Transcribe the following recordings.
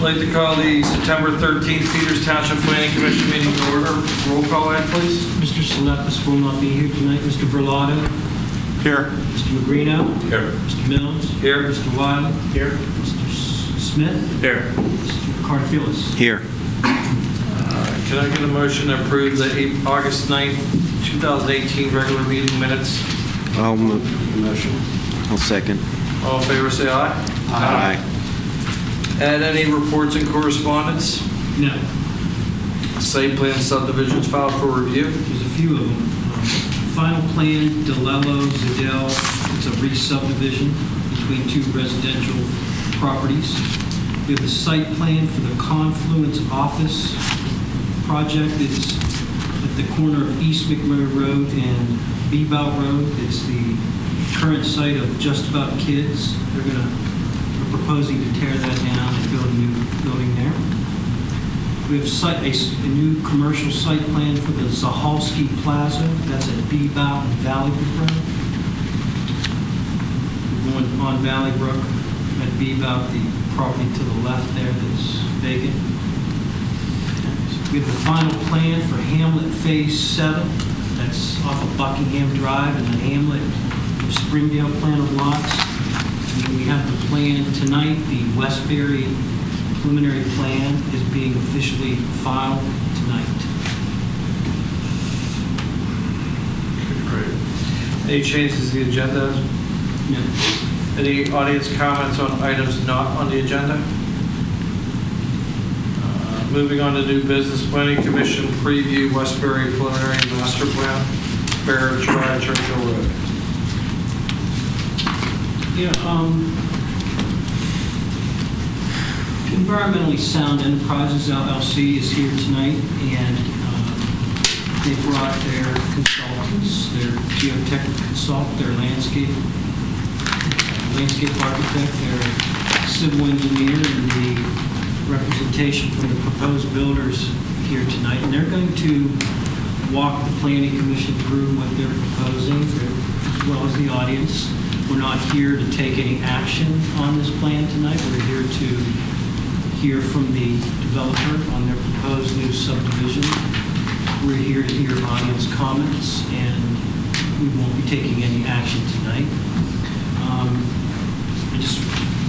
I'd like to call the September 13th Peters Township Planning Commission meeting to order. Roll call, Ed, please. Mr. Salepis will not be here tonight. Mr. Verlato? Here. Mr. Magrino? Here. Mr. Mills? Here. Mr. Wiley? Here. Mr. Smith? Here. Mr. Cartafilis? Here. Can I get a motion to approve the August 9th, 2018 regular meeting minutes? I'll move. Motion. I'll second. All in favor, say aye. Aye. Add any reports and correspondence? No. Site plan subdivisions filed for review? There's a few of them. Final plan, DeLello, Zedell. It's a re-subdivision between two residential properties. We have the site plan for the Confluence Office project. It's at the corner of East McMurray Road and Bebout Road. It's the current site of Just About Kids. They're proposing to tear that down and build a new building there. We have a new commercial site plan for the Zahalski Plaza. That's at Bebout and Valley Brook Road. We're going on Valley Brook at Bebout, the property to the left there that's vacant. We have the final plan for Hamlet Phase 7. That's off of Buckingham Drive and the Hamlet of Springdale plan of lots. And we have the plan tonight. The Westbury preliminary plan is being officially filed tonight. Great. Any changes to the agenda? No. Any audience comments on items not on the agenda? Moving on to new business, Planning Commission preview, Westbury preliminary master plan, Fair Drive, Churchill Road. Yeah, Environmentally Sound Enterprises LLC is here tonight, and they brought their consultants, their geotechnical consultant, their landscape architect, their civil engineer, and the representation from the proposed builders here tonight. And they're going to walk the Planning Commission through what they're proposing, as well as the audience. We're not here to take any action on this plan tonight. We're here to hear from the developer on their proposed new subdivision. We're here to hear audience comments, and we won't be taking any action tonight. Just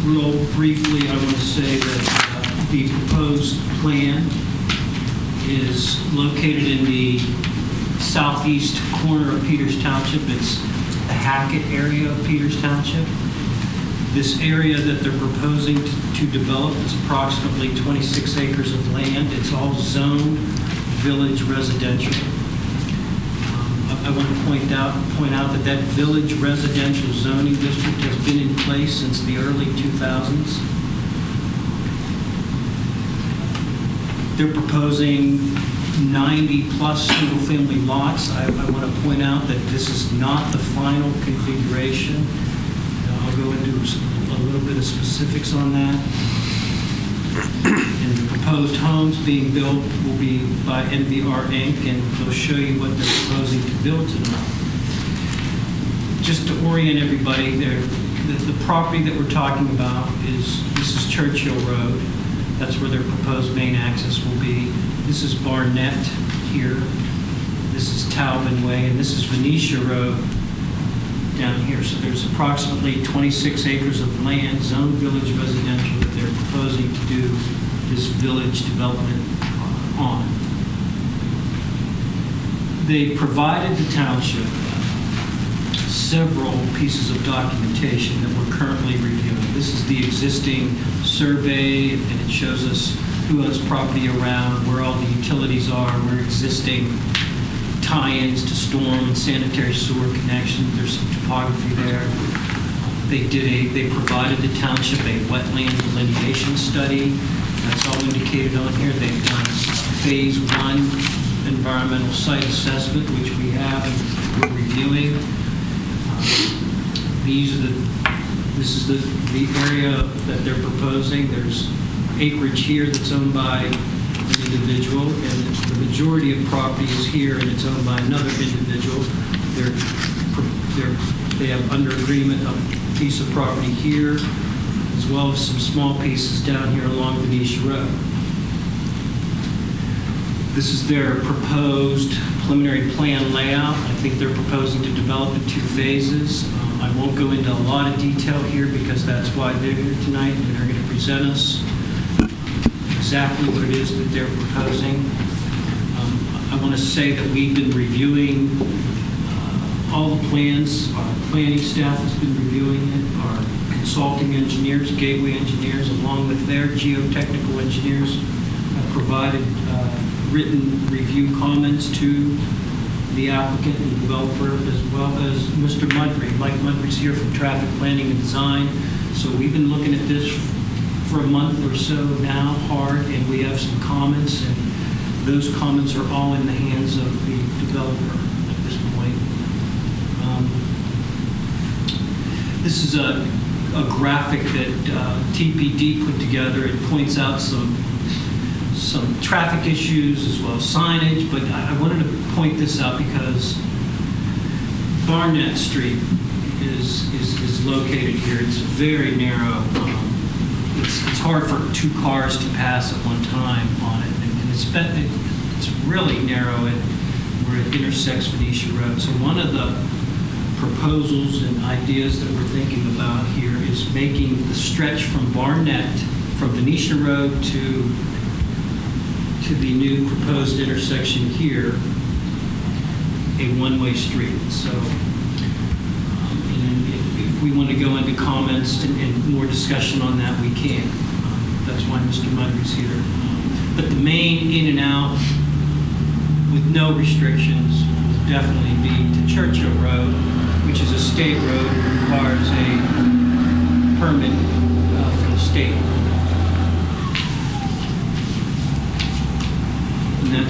real briefly, I want to say that the proposed plan is located in the southeast corner of Peters Township. It's the Hackett area of Peters Township. This area that they're proposing to develop is approximately 26 acres of land. It's all zoned village residential. I want to point out that village residential zoning district has been in place since the early 2000s. They're proposing 90-plus single-family lots. I want to point out that this is not the final configuration. I'll go into a little bit of specifics on that. And the proposed homes being built will be by NVR Inc., and they'll show you what they're proposing to build tonight. Just to orient everybody, the property that we're talking about this is Churchill Road. That's where their proposed main access will be. This is Barnett here. This is Taubman Way, and this is Venetia Road down here. So there's approximately 26 acres of land, zoned village residential, that they're proposing to do this village development on. They provided the township several pieces of documentation that we're currently reviewing. This is the existing survey, and it shows us who owns property around, where all the utilities are, where existing tie-ins to storm and sanitary sewer connections. There's some topography there. They provided the township a wetland delineation study. That's all indicated on here. They've done phase 1 environmental site assessment, which we have and we're reviewing. This is the area that they're proposing. There's acreage here that's owned by an individual, and the majority of property is here, and it's owned by another individual. They have under agreement a piece of property here, as well as some small pieces down here along Venetia Road. This is their proposed preliminary plan layout. I think they're proposing to develop in 2 phases. I won't go into a lot of detail here because that's why they're here tonight, and they're going to present us exactly what it is that they're proposing. I want to say that we've been reviewing all the plans. Our planning staff has been reviewing it. Our consulting engineers, gateway engineers, along with their geotechnical engineers, have provided written review comments to the applicant and developer, as well as Mr. Mudry. Mike Mudry's here from Traffic Planning and Design. So we've been looking at this for a month or so now, hard, and we have some comments, and those comments are all in the hands of the developer at this point. This is a graphic that TPD put together. It points out some traffic issues as well as signage, but I wanted to point this out because Barnett Street is located here. It's very narrow. It's hard for 2 cars to pass at one time on it, and it's really narrow where it intersects Venetia Road. So one of the proposals and ideas that we're thinking about here is making the stretch from Barnett, from Venetia Road to the new proposed intersection here, a one-way street. So and if we want to go into comments and more discussion on that, we can. That's why Mr. Mudry's here. But the main in and out with no restrictions will definitely be to Churchill Road, which is a state road and requires a permit from the state. And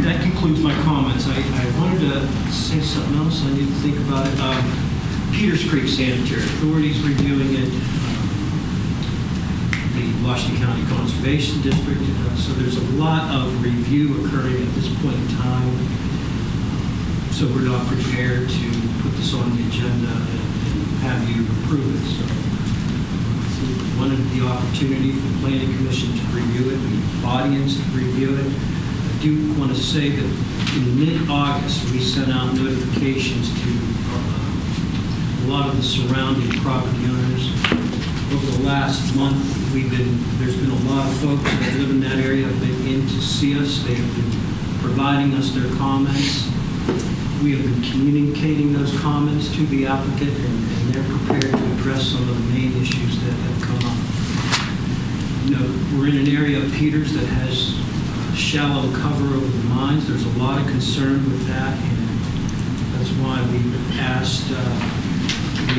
that concludes my comments. I wanted to say something else. I need to think about it. Peters Creek Sanitary Authority's reviewing it. The Washington County Conservation District. So there's a lot of review occurring at this point in time. So we're not prepared to put this on the agenda and have you approve it. So we wanted the opportunity for the Planning Commission to review it, the audience to review it. I do want to say that in mid-August, we sent out notifications to a lot of the surrounding property owners. Over the last month, there's been a lot of folks that live in that area have been in to see us. They have been providing us their comments. We have been communicating those comments to the applicant, and they're prepared to address some of the main issues that have come up. You know, we're in an area of Peters that has shallow cover over the mines. There's a lot of concern with that, and that's why we asked the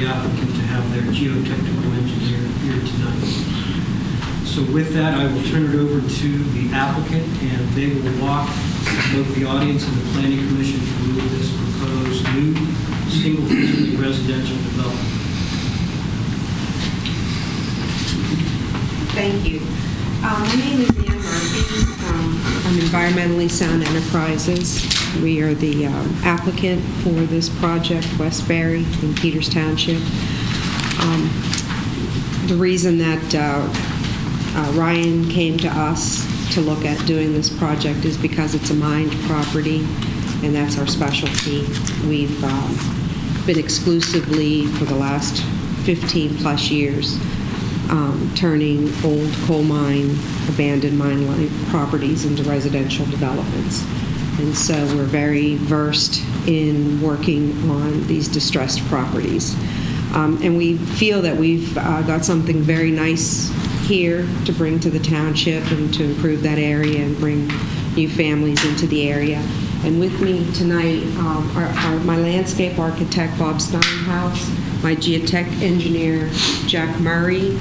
applicant to have their geotechnical engineer here tonight. So with that, I will turn it over to the applicant, and they will walk both the audience and the Planning Commission through this proposed new single-family residential development. Thank you. My name is Ann Murphy. I'm Environmentally Sound Enterprises. We are the applicant for this project, Westbury in Peters Township. The reason that Ryan came to us to look at doing this project is because it's a mined property, and that's our specialty. We've been exclusively, for the last 15 plus years, turning old coal mine, abandoned mine properties into residential developments. And so we're very versed in working on these distressed properties. And we feel that we've got something very nice here to bring to the township and to improve that area and bring new families into the area. And with me tonight are my landscape architect, Bob Steinhaus, my geotech engineer, Jack Murray,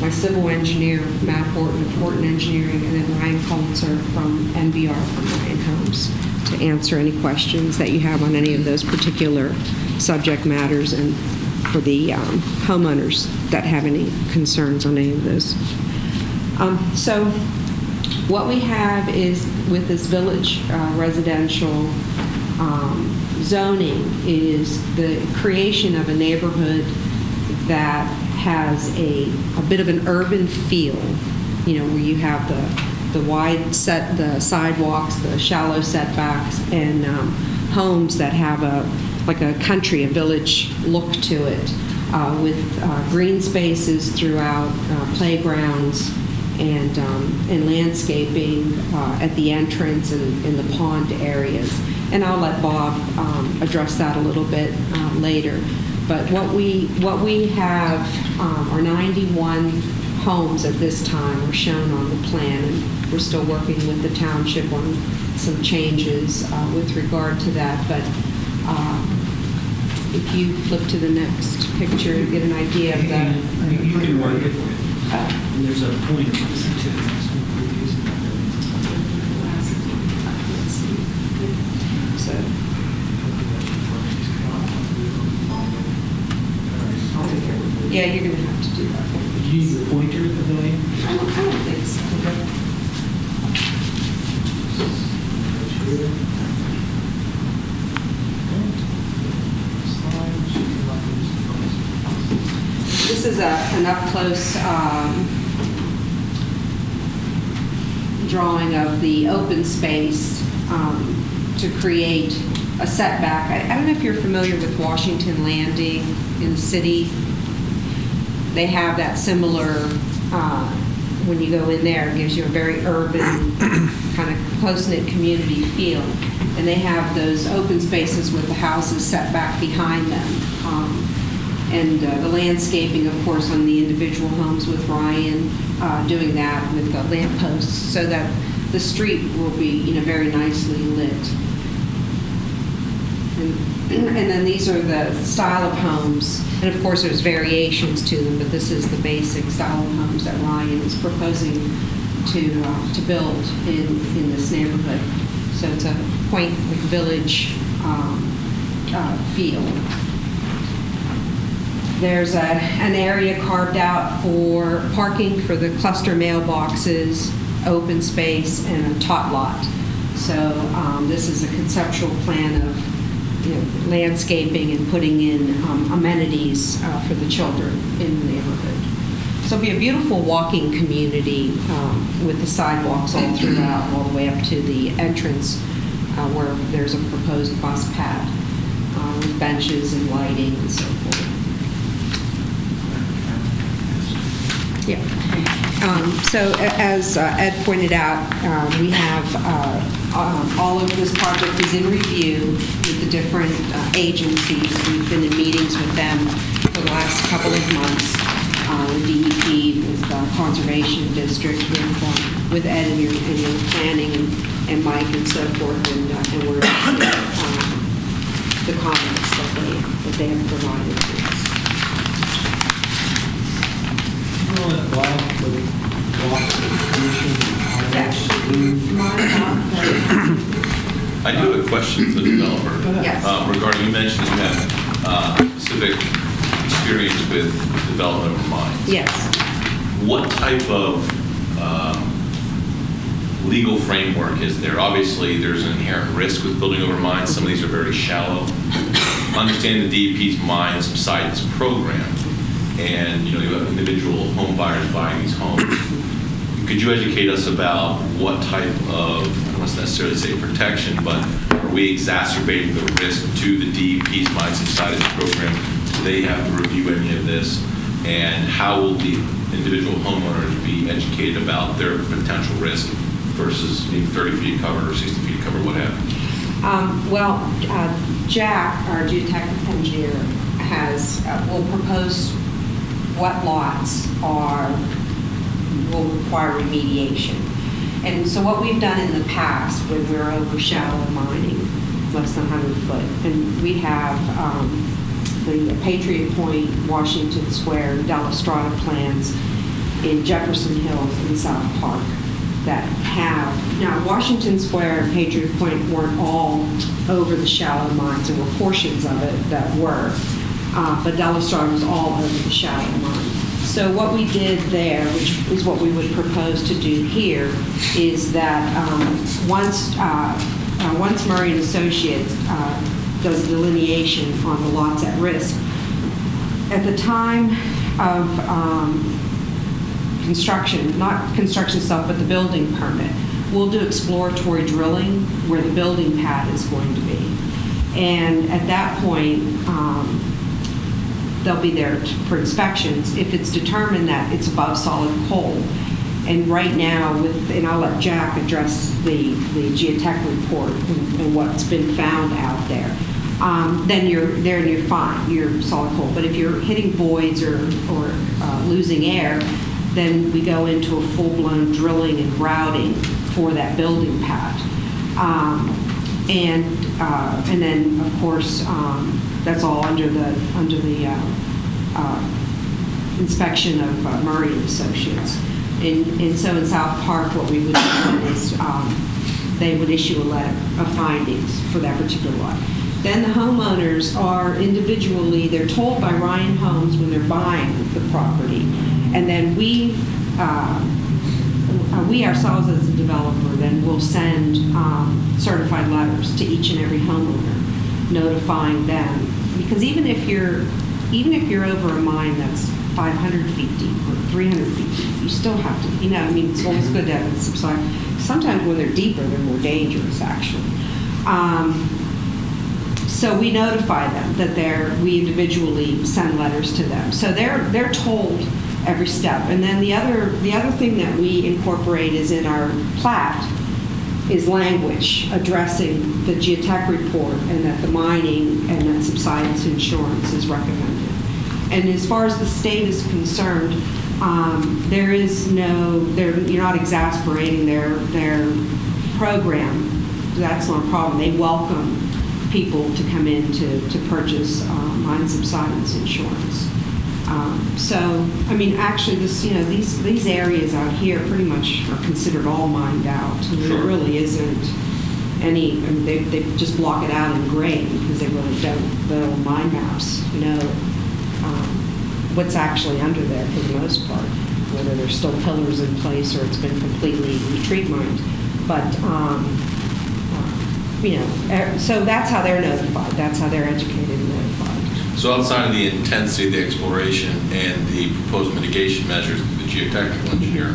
my civil engineer, Matt Horton of Horton Engineering, and then Ryan Coulter from NBR from Ryan Homes to answer any questions that you have on any of those particular subject matters, and for the homeowners that have any concerns on any of those. So what we have is, with this village residential zoning, is the creation of a neighborhood that has a bit of an urban feel, where you have the wide the sidewalks, the shallow setbacks, and homes that have a country, a village look to it, with green spaces throughout, playgrounds, and landscaping at the entrance and in the pond areas. And I'll let Bob address that a little bit later. But what we have are 91 homes at this time are shown on the plan, and we're still working with the township on some changes with regard to that. But if you flip to the next picture, you get an idea of that. You can work it. And there's a pointer to the next one. So, yeah, you're going to have to do that. Do you need the pointer at the pavilion? I don't think so. This is an up-close drawing of the open space to create a setback. I don't know if you're familiar with Washington Landing in the city. They have that similar, when you go in there, it gives you a very urban, kind of close-knit community feel. And they have those open spaces with the houses set back behind them. And the landscaping, of course, on the individual homes with Ryan doing that with the lampposts so that the street will be, very nicely lit. And then these are the style of homes. And of course, there's variations to them, but this is the basic style of homes that Ryan is proposing to build in this neighborhood. So it's a quaint village feel. There's an area carved out for parking for the cluster mailboxes, open space, and a tot lot. So this is a conceptual plan of landscaping and putting in amenities for the children in the neighborhood. So it'll be a beautiful walking community with the sidewalks all throughout, all the way up to the entrance where there's a proposed bus pad with benches and lighting and so forth. Yeah. So as Ed pointed out, we have all of this project is in review with the different agencies. We've been in meetings with them for the last couple of months, with DEP, with Conservation District, with Ed and your planning and Mike and so forth, and we're the comments that they have provided to us. I do have a question for the developer. Yes. Regarding, you mentioned you have specific experience with development of mines. Yes. What type of legal framework is there? Obviously, there's an inherent risk with building over mines. Some of these are very shallow. Understanding the DEP's mine subsidence program, and you have individual home buyers buying these homes. Could you educate us about what type of, I don't want to necessarily say protection, but are we exacerbating the risk to the DEP's mine subsidence program? Do they have to review any of this? And how will the individual homeowners be educated about their potential risk versus being 30 feet covered or 60 feet covered, what have you? Jack, our geotechnical engineer, will propose what lots will require remediation. And so what we've done in the past when we're over shallow mining, less than 100 foot, and we have the Patriot Point, Washington Square, Della Strata plans in Jefferson Hills and South Park that have, now Washington Square and Patriot Point weren't all over the shallow mines. There were portions of it that were, but Della Strata was all over the shallow mine. So what we did there, which is what we would propose to do here, is that once Murray and Associates does delineation on the lots at risk, at the time construction, not construction stuff, but the building permit, we'll do exploratory drilling where the building pad is going to be. And at that point, they'll be there for inspections if it's determined that it's above solid coal. And right now, and I'll let Jack address the geotech report and what's been found out there, then you're fine, you're solid coal. But if you're hitting voids or losing air, then we go into a full-blown drilling and grouting for that building pad. And then, of course, that's all under the inspection of Murray and Associates. And so in South Park, what we would do is they would issue a letter of findings for that particular lot. Then the homeowners are individually, they're told by Ryan Homes when they're buying the property. And then we ourselves as a developer then will send certified letters to each and every homeowner notifying them. Because even if you're over a mine that's 500 feet deep or 300 feet deep, you still have to, it's always good to have it subside. Sometimes when they're deeper, they're more dangerous, actually. So we notify them that we individually send letters to them. So they're told every step. And then the other thing that we incorporate is in our plat is language addressing the geotech report and that the mining and that subsidence insurance is recommended. And as far as the state is concerned, you're not exasperating their program. That's not a problem. They welcome people to come in to purchase mine subsidence insurance. Actually, these areas out here pretty much are considered all mined out. There really isn't any. They just block it out in gray because they really don't. The mine maps, what's actually under there for the most part, whether there's still pillars in place or it's been completely retreat mined. But so that's how they're notified. That's how they're educated and notified. So outside of the intensity of the exploration and the proposed mitigation measures through the geotechnical engineer,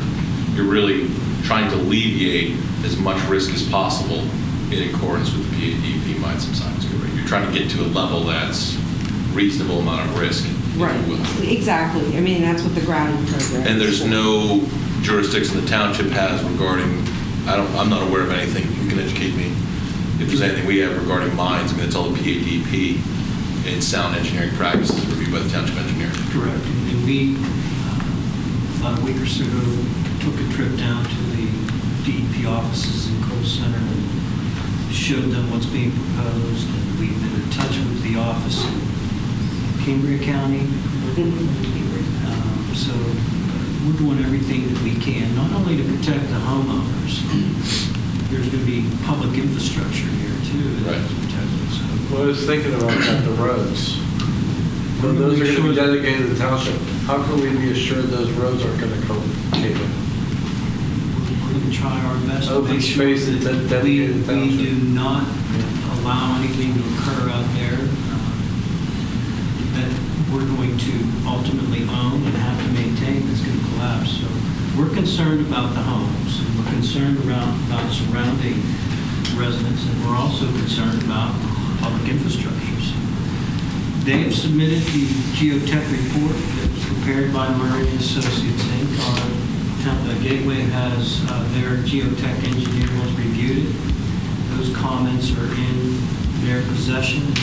you're really trying to alleviate as much risk as possible in accordance with the PADP mine subsidence agreement. You're trying to get to a level that's reasonable amount of risk. Right. Exactly. That's what the grouting program is. And there's no jurisdiction the township has regarding, I'm not aware of anything, you can educate me. If there's anything we have regarding mines, it's all the PADP and sound engineering practices reviewed by the township engineer. Correct. And we, about a week or so ago, took a trip down to the DEP offices in Coal Center and showed them what's being proposed. And we've been in touch with the office in Cambria County. So we're doing everything that we can, not only to protect the homeowners. There's going to be public infrastructure here too. Right. Well, I was thinking about that, the roads. When those are going to be dedicated to the township, how can we be assured those roads aren't going to come cave in? We're going to try our best to Open make sure space that dedicated we township. do not allow anything to occur out there that we're going to ultimately own and have to maintain that's going to collapse. So we're concerned about the homes, and we're concerned about surrounding residents, and we're also concerned about public infrastructures. They have submitted the geotech report that was prepared by Murray and Associates, Inc. Gateway has their geotech engineer has reviewed it. Those comments are in their possession.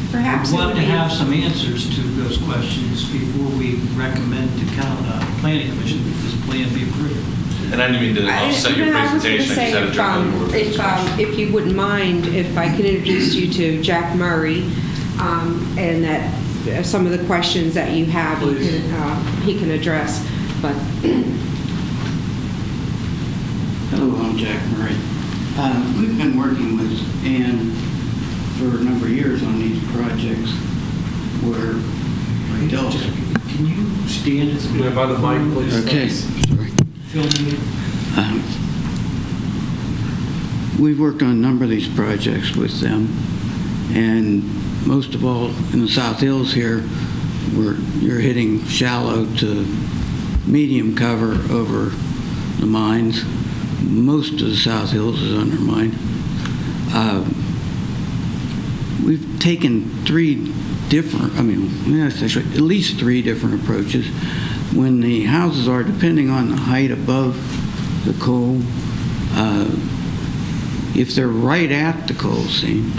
Perhaps we'd love to have some answers to those questions before we recommend to Planning Commission that this plan be approved. And I didn't mean to offset your presentation. I just had a general overview. If you wouldn't mind, if I could introduce you to Jack Murray, and that some of the questions that you have, he can address. But hello, I'm Jack Murray. We've been working with Ann for a number of years on these projects where adults. Can you stand as By the mic, please. Okay, sorry. filming it? We've worked on a number of these projects with them, and most of all in the South Hills here, where you're hitting shallow to medium cover over the mines. Most of the South Hills is undermined. We've taken at least three different approaches. When the houses are, depending on the height above the coal, if they're right at the coal seam,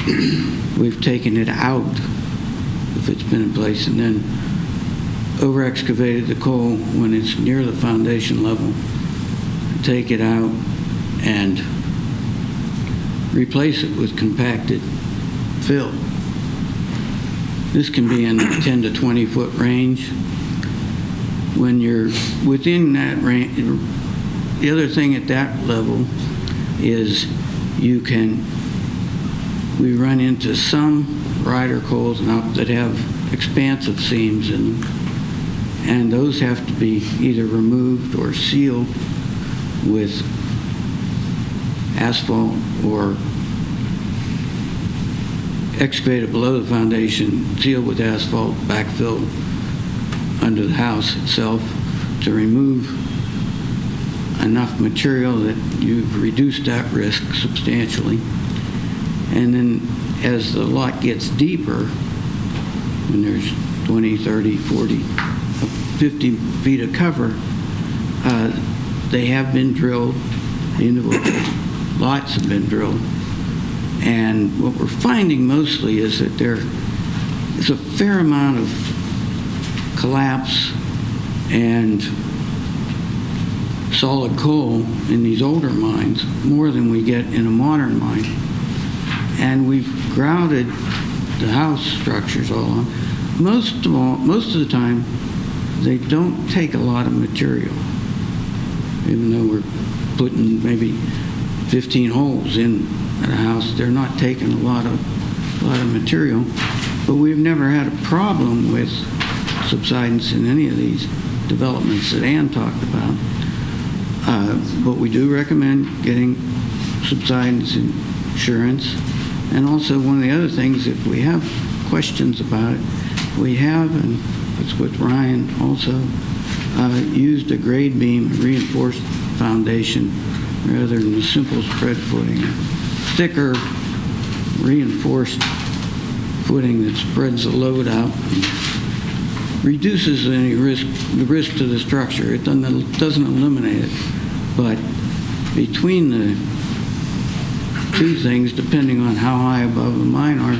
we've taken it out if it's been in place, and then over-excavated the coal when it's near the foundation level, take it out and replace it with compacted fill. This can be in the 10 to 20 foot range. When you're within that range, the other thing at that level is we run into some rider coals now that have expansive seams in them, and those have to be either removed or sealed with asphalt or excavated below the foundation, sealed with asphalt, backfilled under the house itself to remove enough material that you've reduced that risk substantially. And then as the lot gets deeper, when there's 20, 30, 40, 50 feet of cover, they have been drilled. The individual lots have been drilled. And what we're finding mostly is that there is a fair amount of collapse and solid coal in these older mines, more than we get in a modern mine. And we've grouted the house structures all on. Most of the time, they don't take a lot of material. Even though we're putting maybe 15 holes in at a house, they're not taking a lot of material. But we've never had a problem with subsidence in any of these developments that Ann talked about. But we do recommend getting subsidence insurance. And also, one of the other things, if we have questions about it, we have, and it's with Ryan also, used a grade beam reinforced foundation rather than a simple spread footing. Thicker reinforced footing that spreads the load out and reduces the risk to the structure. It doesn't eliminate it, but between the two things, depending on how high above the mine are,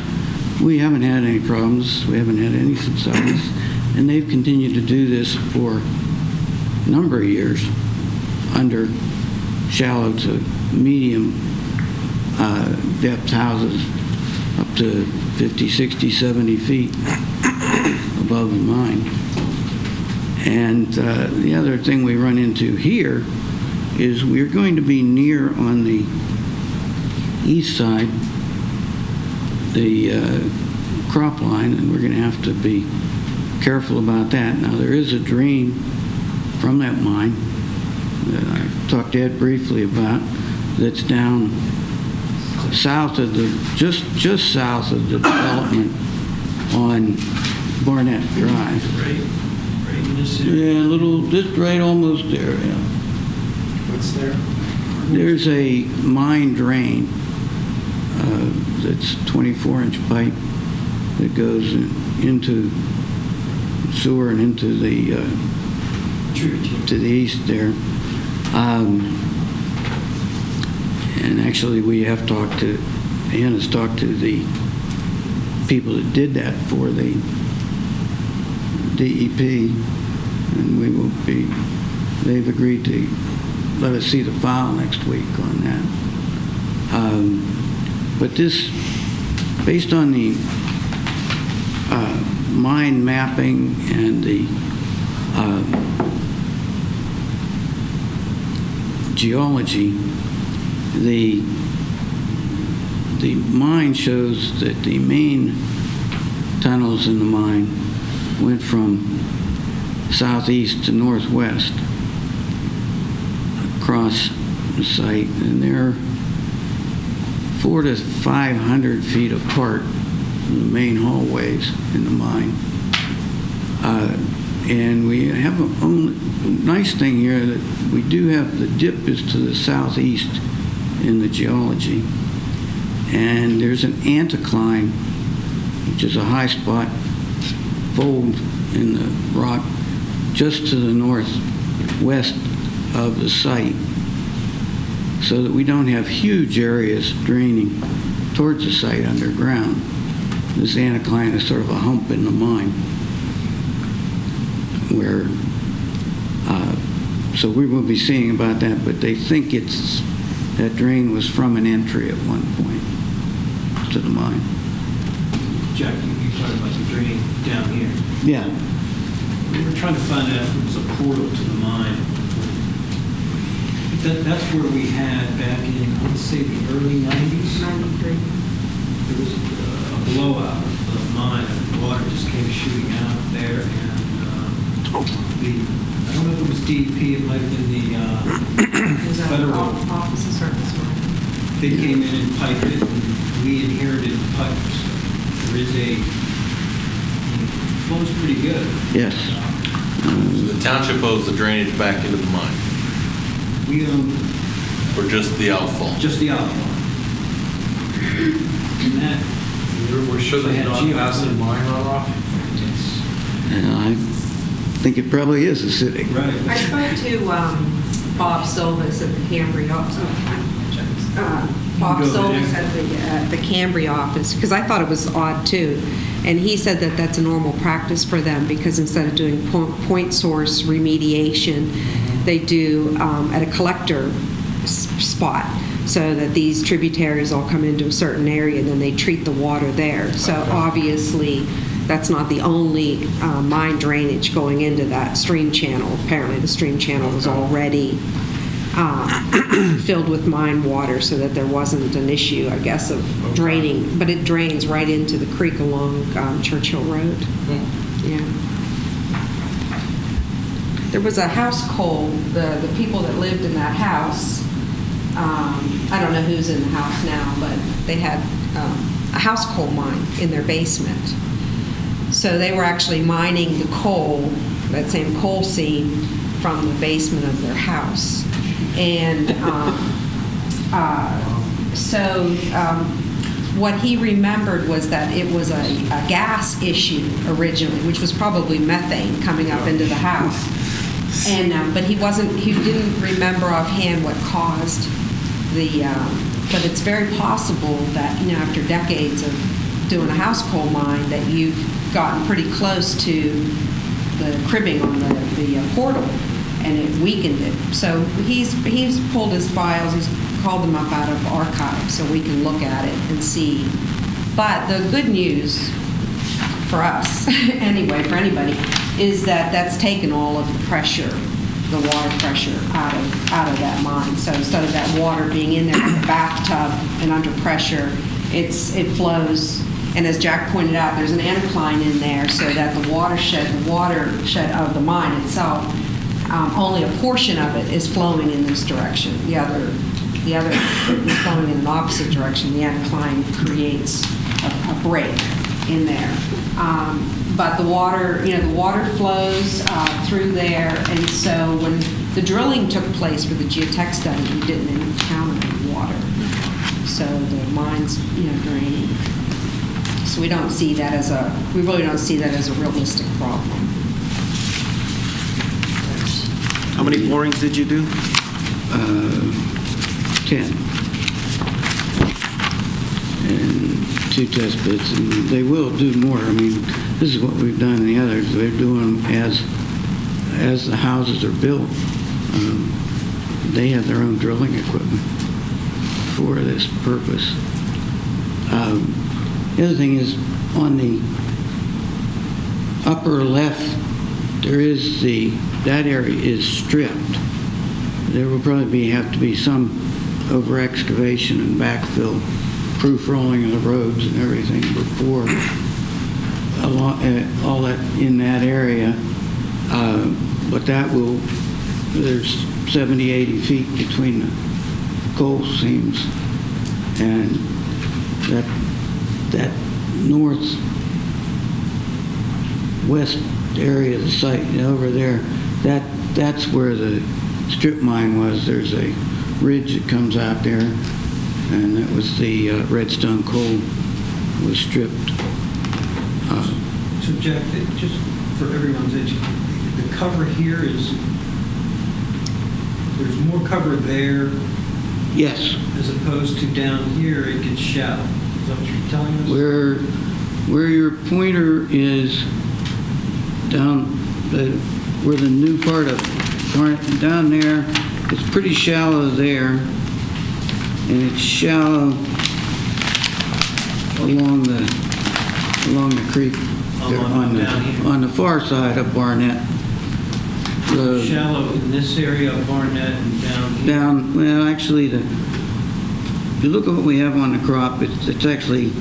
we haven't had any problems. We haven't had any subsidence, and they've continued to do this for a number of years under shallow to medium depth houses up to 50, 60, 70 feet above the mine. And the other thing we run into here is we're going to be near on the east side the crop line, and we're going to have to be careful about that. Now, there is a drain from that mine that I talked to Ed briefly about that's down south of the, just south of the development on Barnett Drive. Right in this area. Yeah, just right almost there, yeah. What's there? There's a mine drain that's 24-inch pipe that goes into sewer and into the to the east there. And actually, we have talked to, Ann has talked to the people that did that for the DEP, and we will be, they've agreed to let us see the file next week on that. But this, based on the mine mapping and the geology, the mine shows that the main tunnels in the mine went from southeast to northwest across the site, and they're 400 to 500 feet apart from the main hallways in the mine. And we have a nice thing here that we do have the dip is to the southeast in the geology. And there's an anticline, which is a high spot fold in the rock just to the northwest of the site, so that we don't have huge areas draining towards the site underground. This anticline is sort of a hump in the mine where, so we will be seeing about that, but they think that drain was from an entry at one point to the mine. Jack, you're talking about the drain down here. Yeah. We were trying to find out if it was a portal to the mine. That's where we had back in, let's say, the early 90s. 93. There was a blowout of the mine, and the water just came shooting out there, and I don't know if it was DEP, it might have been the federal. Office of Service Mine. They came in and piped it, and we inherited the pipes. There is it flows pretty good. Yes. So the township owes the drainage back into the mine, We own or just the outfall? just the outfall. And that, We're sure They there's had not geo- acid mine runoff? And I think it probably is acidic. right. I spoke to Bob Silvas at the Cambria office. Bob Go Silvas there. at the Cambria office, because I thought it was odd too. And he said that that's a normal practice for them, because instead of doing point source remediation, they do at a collector spot, so that these tributaries all come into a certain area and then they treat the water there. So obviously, that's not the only mine drainage going into that stream channel. Apparently, the stream channel was already filled with mine water, so that there wasn't an issue, I guess, of draining. But it drains right into the creek along Churchill Road. Yeah. There was a house coal, the people that lived in that house, I don't know who's in the house now, but they had a house coal mine in their basement. So they were actually mining the coal, that same coal seam, from the basement of their house. And what he remembered was that it was a gas issue originally, which was probably methane coming up into the house. And but he didn't remember offhand what caused but it's very possible that, after decades of doing a house coal mine, that you've gotten pretty close to the cribbing on the portal, and it weakened it. So he's pulled his files, he's called them up out of archives so we can look at it and see. But the good news for us, anyway, for anybody, is that that's taken all of the pressure, the water pressure out of that mine. So instead of that water being in there in the bathtub and under pressure, it flows. And as Jack pointed out, there's an anticline in there, so that the watershed of the mine itself, only a portion of it is flowing in this direction. The other is flowing in an opposite direction. The anticline creates a break in there. But the water flows through there, and so when the drilling took place for the geotech study, we didn't encounter any water. So the mine's draining. So we really don't see that as a realistic problem. How many borings did you do? 10. And 2 test pits, and they will do more. I mean, this is what we've done in the others. They're doing as the houses are built. They have their own drilling equipment for this purpose. The other thing is, on the upper left, that area is stripped. There will probably have to be some over excavation and backfill, proof rolling of the roads and everything before all that in that area. But there's 70, 80 feet between the coal seams, and that northwest area of the site over there, that's where the strip mine was. There's a ridge that comes out there, and that was the redstone coal was stripped. So Jack, just for everyone's edge, the cover here is, there's more cover there Yes, as opposed to down here, it gets shallow. Is that what you're telling us? where your pointer is down, where the new part of Barnett, down there, it's pretty shallow there, and it's shallow along the creek, there on the far side of Barnett. Shallow in this area of Barnett and down here? Well, actually, if you look at what we have on the crop, it's actually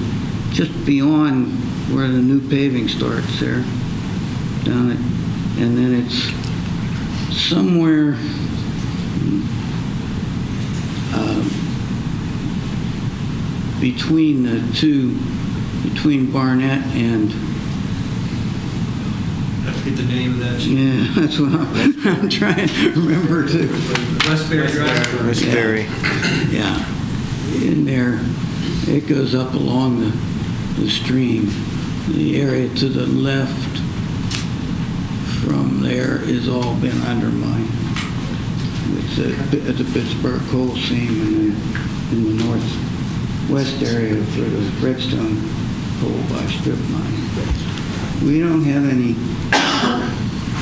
just beyond where the new paving starts there, down it, and then it's somewhere between the two, between Barnett and, I forget the name of that. yeah, that's what I'm trying to remember too. Westbury Drive? Westbury. Yeah, in there, it goes up along the stream. The area to the left from there is all been undermined. It's at the Pittsburgh coal seam, and then in the northwest area for the redstone coal by strip mine. We don't have any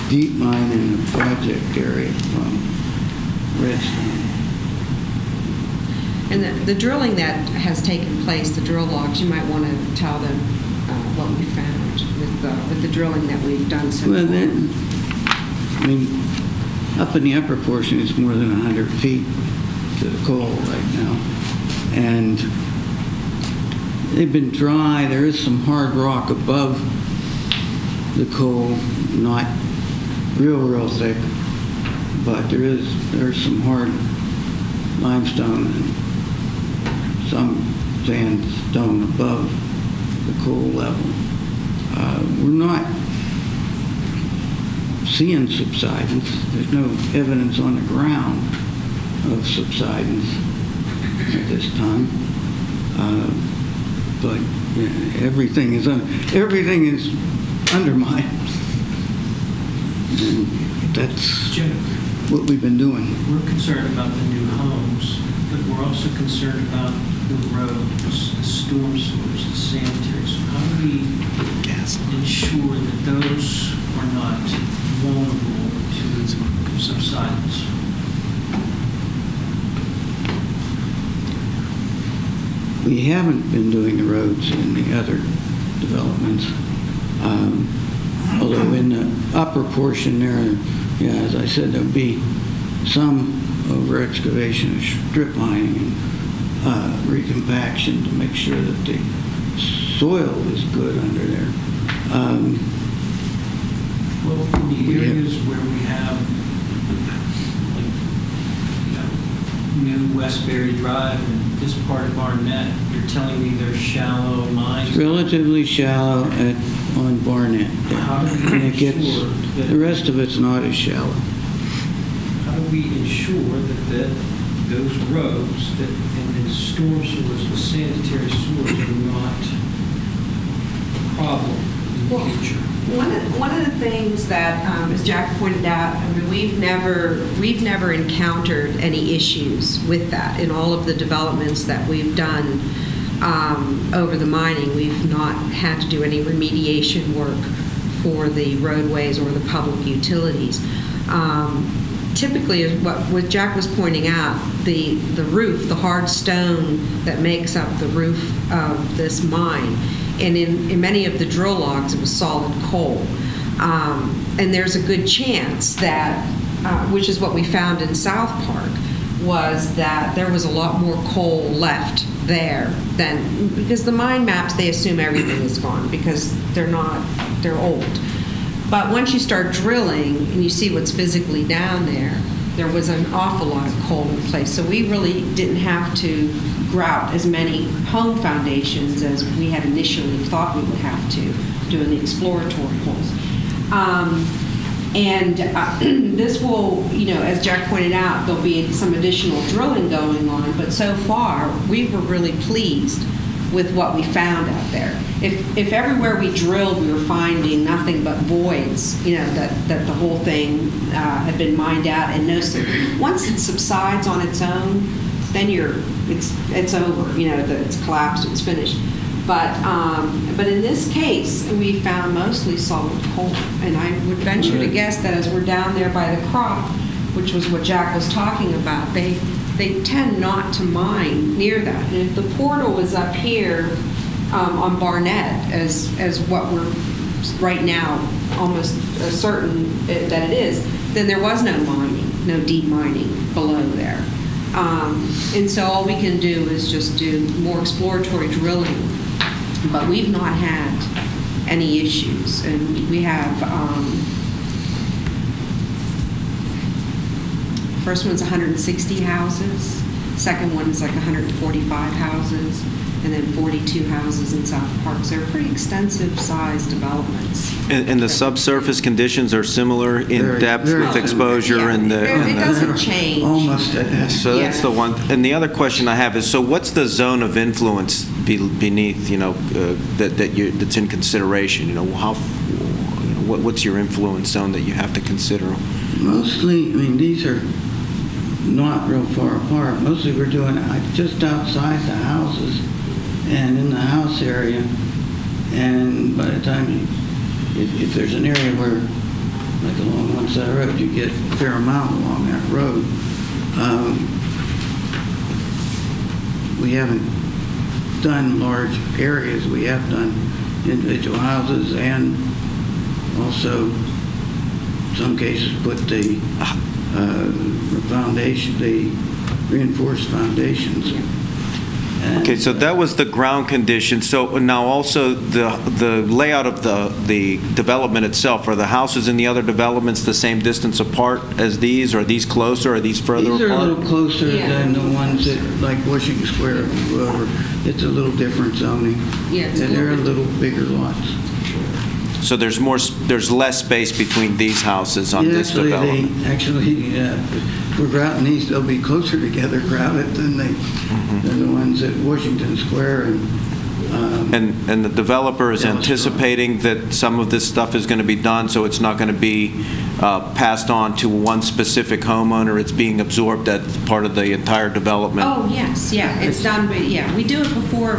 deep mine in the project area from redstone. And the drilling that has taken place, the drill logs, you might want to tell them what we found with the drilling that we've done so Well, far. I mean, up in the upper portion, it's more than 100 feet to the coal right now. And they've been dry. There is some hard rock above the coal, not real thick, but there's some hard limestone and some sandstone above the coal level. We're not seeing subsidence. There's no evidence on the ground of subsidence at this time. But yeah, everything is undermined. And that's Jim, what we've been doing. we're concerned about the new homes, but we're also concerned about the roads, the storm sewers, the sanitary. So how do we ensure that those are not vulnerable to subsidence? We haven't been doing the roads in the other developments. Although in the upper portion there, yeah, as I said, there'll be some over excavation, strip mining, and recompaction to make sure that the soil is good under there. Well, in the areas where we have, like, new Westbury Drive and this part of Barnett, you're telling me there's shallow mines? It's relatively shallow on Barnett. How do we And it gets, ensure that- the rest of it's not as shallow. How do we ensure that those roads and the storm sewers, the sanitary sewers are not a problem in the future? One of the things that, as Jack pointed out, I mean, we've never encountered any issues with that in all of the developments that we've done over the mining. We've not had to do any remediation work for the roadways or the public utilities. Typically, what Jack was pointing out, the roof, the hard stone that makes up the roof of this mine, and in many of the drill logs, it was solid coal. And there's a good chance that, which is what we found in South Park, was that there was a lot more coal left there than, because the mine maps, they assume everything is gone because they're old. But once you start drilling and you see what's physically down there, there was an awful lot of coal in place. So we really didn't have to grout as many home foundations as we had initially thought we would have to, doing the exploratory holes. And this will, as Jack pointed out, there'll be some additional drilling going on, but so far, we were really pleased with what we found out there. If everywhere we drilled, we were finding nothing but voids, that the whole thing had been mined out, and once it subsides on its own, then it's over, it's collapsed, it's finished. But in this case, we found mostly solid coal. And I would venture to guess that as we're down there by the crop, which was what Jack was talking about, they tend not to mine near that. And if the portal is up here on Barnett, as what we're right now almost certain that it is, then there was no mining, no deep mining below there. And so all we can do is just do more exploratory drilling. But we've not had any issues. And we have, first one's 160 houses. Second one is like 145 houses. And then 42 houses in South Park. So they're pretty extensive size developments. And the subsurface conditions are similar in Very- depth very with similar. exposure Yeah, and it doesn't change. Almost. So that's the one. And the other question I have is, so what's the zone of influence beneath, that's in consideration? What's your influence zone that you have to consider? Mostly, these are not real far apart. Mostly we're doing it just outside the houses and in the house area. And by the time if there's an area where, like along one side of the road, you get a fair amount along that road. We haven't done large areas. We have done individual houses and also, in some cases, put the foundation, the reinforced foundations. And, Okay, so that was the ground condition. So now also the layout of the development itself, are the houses in the other developments the same distance apart as these? Are these closer? Are these further these are a apart? little closer Yeah. than the ones that, like Washington Square, whoever. It's a little different zoning. Yeah, it's a And they're a little little bigger lots. So there's less space between these houses on Yeah, this development? If we're grouting these, they'll be closer together grouted than the ones at Washington Square And the developer is Yeah, anticipating that some of this stuff is going to be done, so it's not going to be passed on to one specific homeowner, it's being absorbed as part of the entire development? Oh, yes, yeah, it's done, but yeah, we do it before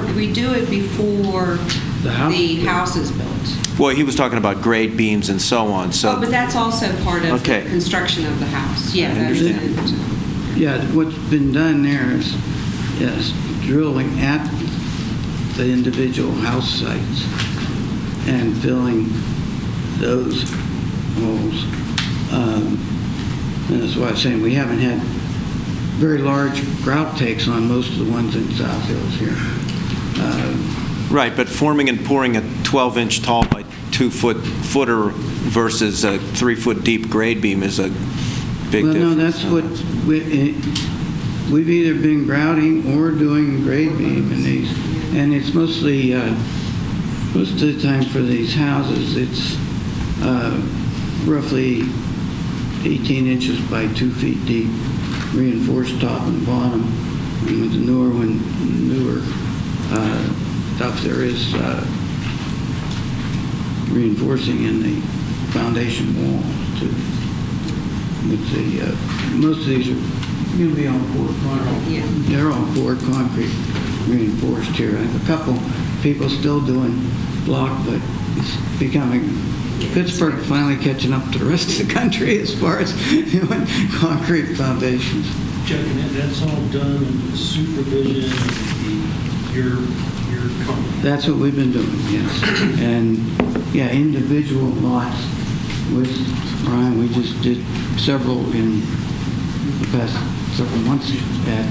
The house the is built. house is built. Well, he was talking about grade beams and so on, so... Oh, but that's also part of Okay. the construction of the house. Yeah, I that's understand. it. Yeah, what's been done there is, yes, drilling at the individual house sites and filling those holes. And that's why I'm saying we haven't had very large grout takes on most of the ones in South Hills here. Right, but forming and pouring a 12-inch tall by 2-footer versus a 3-foot deep grade beam is a big Well, difference. no, that's what, we've either been grouting or doing grade beam in these. And it's mostly, most of the time for these houses, it's roughly 18 inches by 2 feet deep, reinforced top and bottom. And with the newer stuff, there is reinforcing in the foundation walls too. Most of these are going to be on poured concrete. Yeah. They're on poured concrete, reinforced here. I have a couple people still doing block, but it's becoming, Pittsburgh finally catching up to the rest of the country as far as doing concrete foundations. Checking it, that's all done under the supervision of your company. That's what we've been doing, yes. And, yeah, individual lots with Ryan, we just did several in the past several months at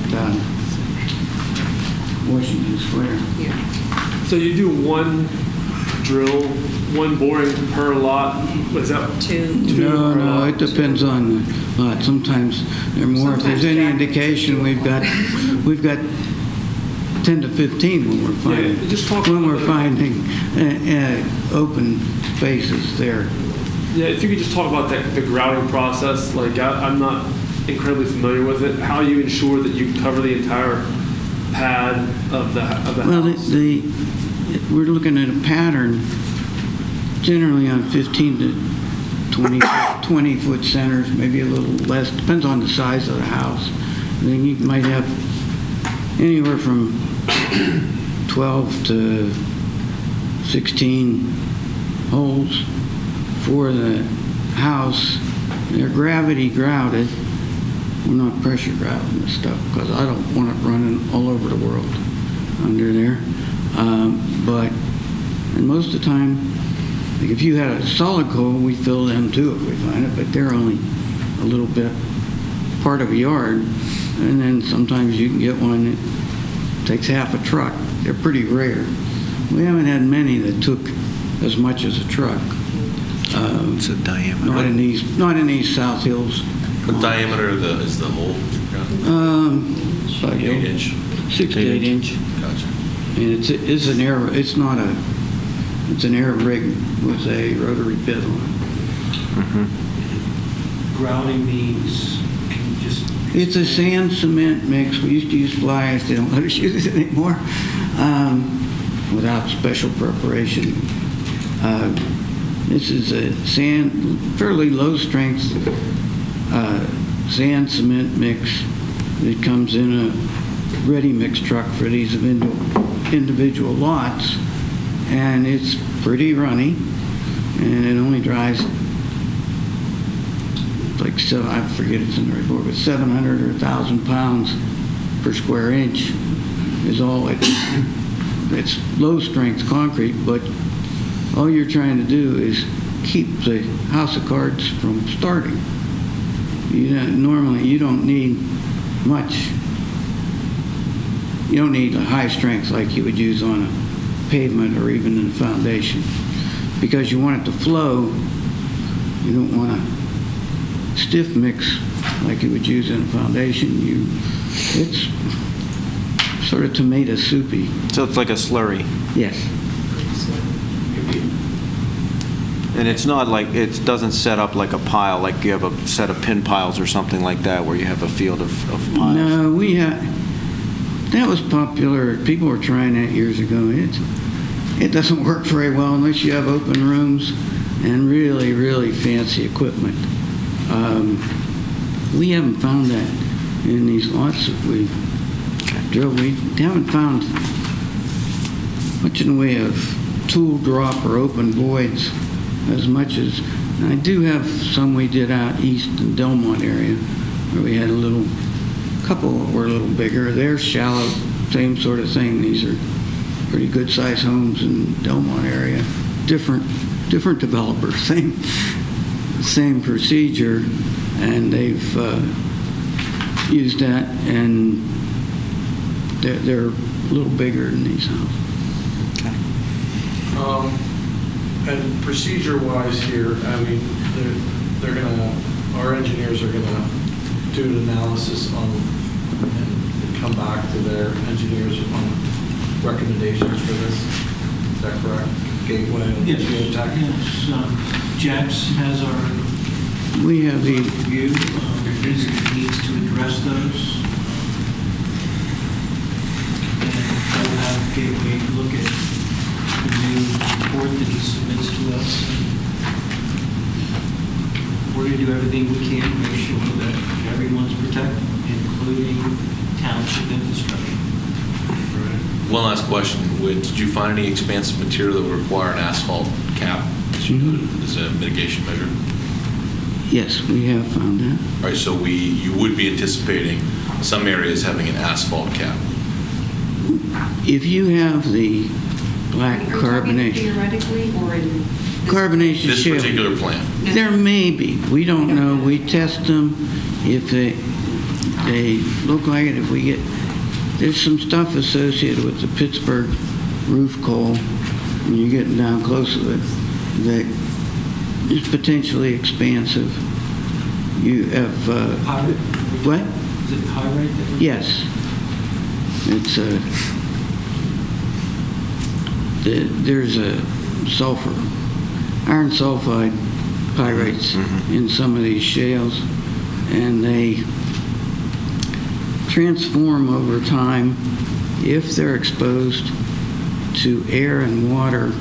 Washington Square. Yeah. So you do one drill, one boring per lot? Was that Two. No, per no, lot? it depends on the lot. Sometimes they're more. If there's Sometimes any Jack- indication, we've got 10 to 15 when we're finding, just talk a when little we're bit finding open spaces there. Yeah, if you could just talk about the grouting process, like I'm not incredibly familiar with it. How you ensure that you cover the entire pad of the Well, house? we're looking at a pattern generally on 15 to 20-foot centers, maybe a little less, depends on the size of the house. I think you might have anywhere from 12 to 16 holes for the house. They're gravity grouted. We're not pressure grouting this stuff because I don't want it running all over the world under there. And most of the time, like if you had a solid coal, we fill them too if we find it, but they're only a little bit part of a yard. And then sometimes you can get one that takes half a truck. They're pretty rare. We haven't had many that took as much as a truck. It's a diameter. Not in these South Hills. What diameter is the hole? About 8 inch. 6 to 8 inch. Gotcha. And it's an air. It's not a. It's an air rig with a rotary bit on it. Grouting means, can you just? It's a sand cement mix. We used to use fly ash. They don't let us use it anymore without special preparation. This is a fairly low strength sand cement mix that comes in a ready mix truck for these individual lots, and it's pretty runny, and it only dries like I forget it's in the report, but 700 or 1,000 pounds per square inch is all it. It's low strength concrete, but all you're trying to do is keep the house of cards from starting. Normally, you don't need much. You don't need a high strength like you would use on a pavement or even in a foundation, because you want it to flow. You don't want a stiff mix like you would use in a foundation. It's sort of tomato soupy. So it's like a slurry. Yes. And it's not like, it doesn't set up like a pile, like you have a set of pin piles or something like that where you have a field of piles. No, that was popular. People were trying that years ago. It doesn't work very well unless you have open rooms and really, really fancy equipment. We haven't found that in these lots that we drilled. We haven't found much in the way of tool drop or open voids as much as, and I do have some we did out east in Delmont area where we had a couple that were a little bigger. They're shallow, same sort of thing. These are pretty good sized homes in Delmont area. Different developers, same procedure, and they've used that, and they're a little bigger than these houses. And procedure-wise here, I mean, our engineers are gonna do an analysis on and come back to their engineers on recommendations for this. Is that correct? Gateway and Yes. geotech? Yes. Jax has our We have the review. He needs to address those. And we'll have Gateway look at the new report that he submits to us. We're going to do everything we can to make sure that everyone's protected, including township infrastructure. One last question. Did you find any expansive material that would require an asphalt cap as a mitigation measure? Yes, we have found that. All right, so you would be anticipating some areas having an asphalt cap. If you have the black Are you talking carbonation, theoretically or in this? carbonation This shale, particular plant. there may be. We don't know. We test them. If they look like it, if we get, there's some stuff associated with the Pittsburgh roof coal, when you're getting down close to it, that is potentially expansive. You have, Pyrite? what? Is it pyrite? Yes. It's there's a sulfur, iron sulfide pyrites in some of these shales, and they transform over time if they're exposed to air and water.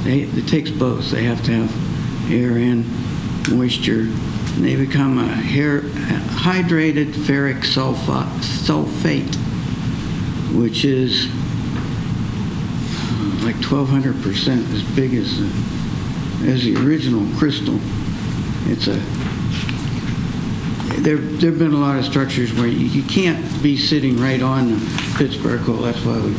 It takes both. They have to have air and moisture. And they become a hydrated ferric sulfate, which is like 1,200% as big as the original crystal. There've been a lot of structures where you can't be sitting right on the Pittsburgh coal. That's why we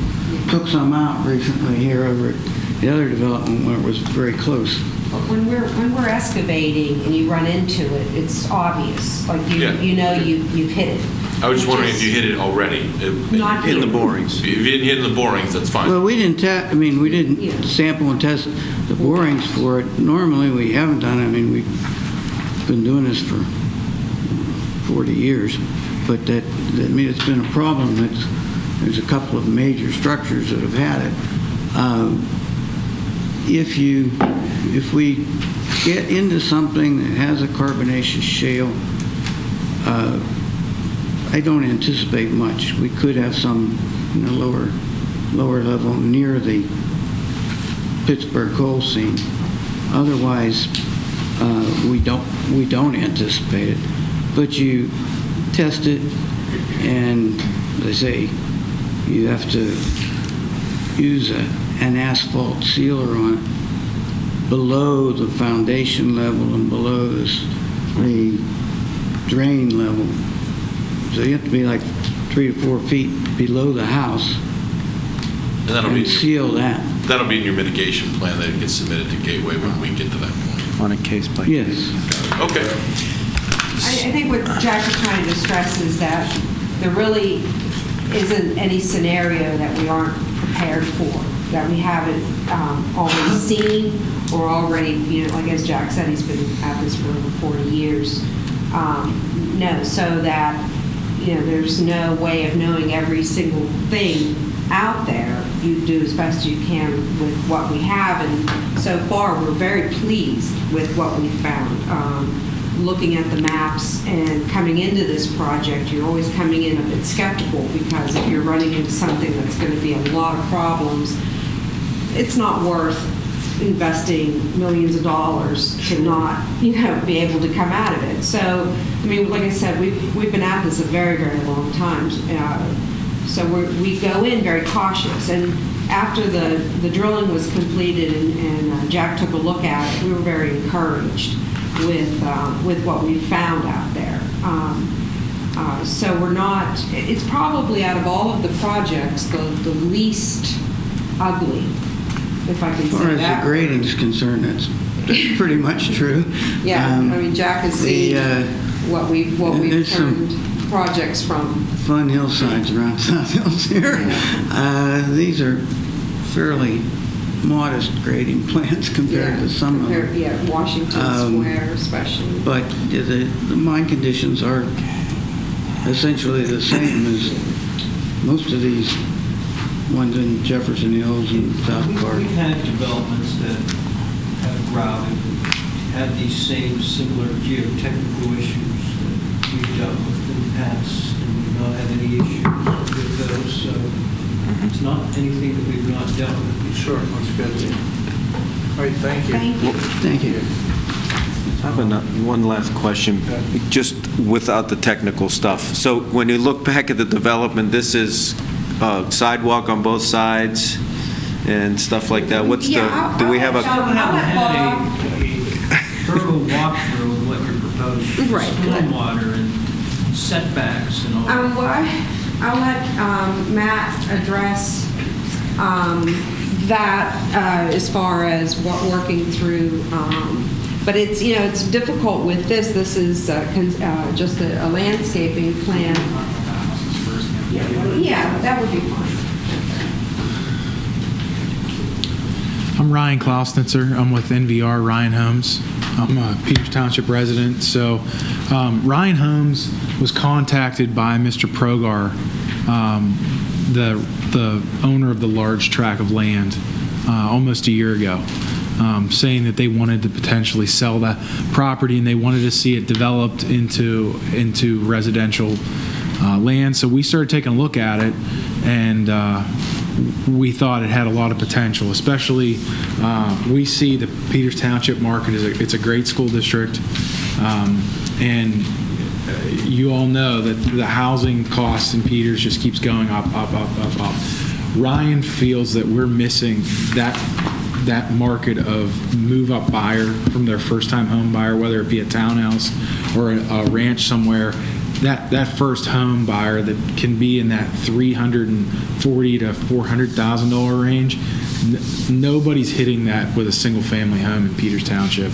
took some out recently here over at the other development where it was very close. When we're excavating and you run into it, it's obvious. Like you've hit it. I was just wondering if you hit it already. Not In the here. borings. If you didn't hit in the borings, that's fine. Well, we didn't sample and test the borings for it. Normally, we haven't done it. I mean, we've been doing this for 40 years, but it's been a problem. There's a couple of major structures that have had it. If we get into something that has a carbonaceous shale, I don't anticipate much. We could have some lower level near the Pittsburgh coal seam. Otherwise, we don't anticipate it. But you test it, and they say you have to use an asphalt sealer on it below the foundation level and below the drain level. So you have to be like 3 to 4 feet below the house and seal that. That'll be in your mitigation plan that gets submitted to Gateway when we get to that point. On a case by Yes. case. Okay. I think what Jack is trying to stress is that there really isn't any scenario that we aren't prepared for, that we haven't already seen or already, like as Jack said, he's been at this for over 40 years. So that, there's no way of knowing every single thing out there. You do as best you can with what we have, and so far we're very pleased with what we found. Looking at the maps and coming into this project, you're always coming in a bit skeptical, because if you're running into something that's going to be a lot of problems, it's not worth investing millions of dollars to not, be able to come out of it. So, like I said, we've been at this a very, very long time. So we go in very cautious. And after the drilling was completed and Jack took a look at it, we were very encouraged with what we found out there. So it's probably out of all of the projects, the least ugly, if I can say that. As far as the grading's concerned, that's pretty much true. Yeah, Jack has seen what we've there's turned projects from. Fun hillsides around South Hills here. Yeah. These are fairly modest grading plans compared to some of them. Yeah, Washington Square especially. But the mine conditions are essentially the same as most of these ones in Jefferson Hills and South Park. We've had developments that have grouted, had these same similar geotechnical issues that we've dealt with in the past, and we've not had any issues with those. So it's not anything that we've not dealt with. Sure, that's good. All right, thank you. Thank you. I have one last question, just without the technical stuff. So when you look back at the development, this is sidewalk on both sides and stuff like that. What's do we have a? We haven't had a thorough walkthrough of what you're proposing. Right. Stormwater and setbacks and all that. I'll let Matt address that as far as what working through. But it's difficult with this. This is just a landscaping plan. Yeah, that would be fine. I'm Ryan Klausnitzer. I'm with NVR Ryan Homes. I'm a Peters Township resident. So Ryan Homes was contacted by Mr. Progar, the owner of the large tract of land, almost a year ago. saying that they wanted to potentially sell the property and they wanted to see it developed into residential land. So we started taking a look at it, and we thought it had a lot of potential. Especially, we see the Peters Township market it's a great school district, and you all know that the housing cost in Peters just keeps going up. Ryan feels that we're missing that market of move-up buyer from their first-time home buyer, whether it be a townhouse or a ranch somewhere. That first home buyer that can be in that $340,000 to $400,000 range. Nobody's hitting that with a single-family home in Peters Township.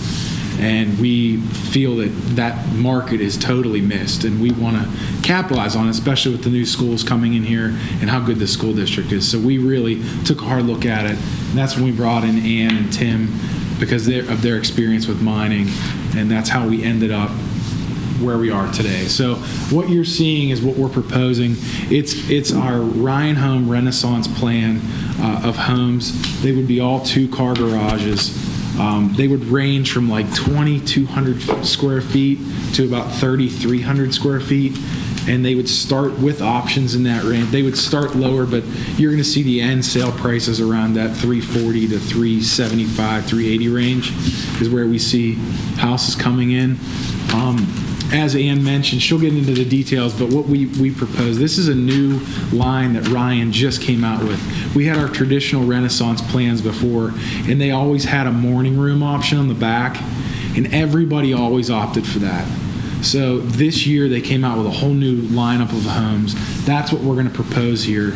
And we feel that market is totally missed, and we want to capitalize on it, especially with the new schools coming in here and how good the school district is. So we really took a hard look at it, and that's when we brought in Ann and Tim because of their experience with mining, and that's how we ended up where we are today. So what you're seeing is what we're proposing. It's our Ryan Home Renaissance plan of homes. They would be all 2-car garages. They would range from like 2,200 square feet to about 3,300 square feet, and they would start with options in that range. They would start lower, but you're going to see the end sale prices around that 340 to 375, 380 range is where we see houses coming in. As Ann mentioned, she'll get into the details, but what we propose, this is a new line that Ryan just came out with. We had our traditional Renaissance plans before, and they always had a morning room option on the back, and everybody always opted for that. So this year they came out with a whole new lineup of homes. That's what we're going to propose here.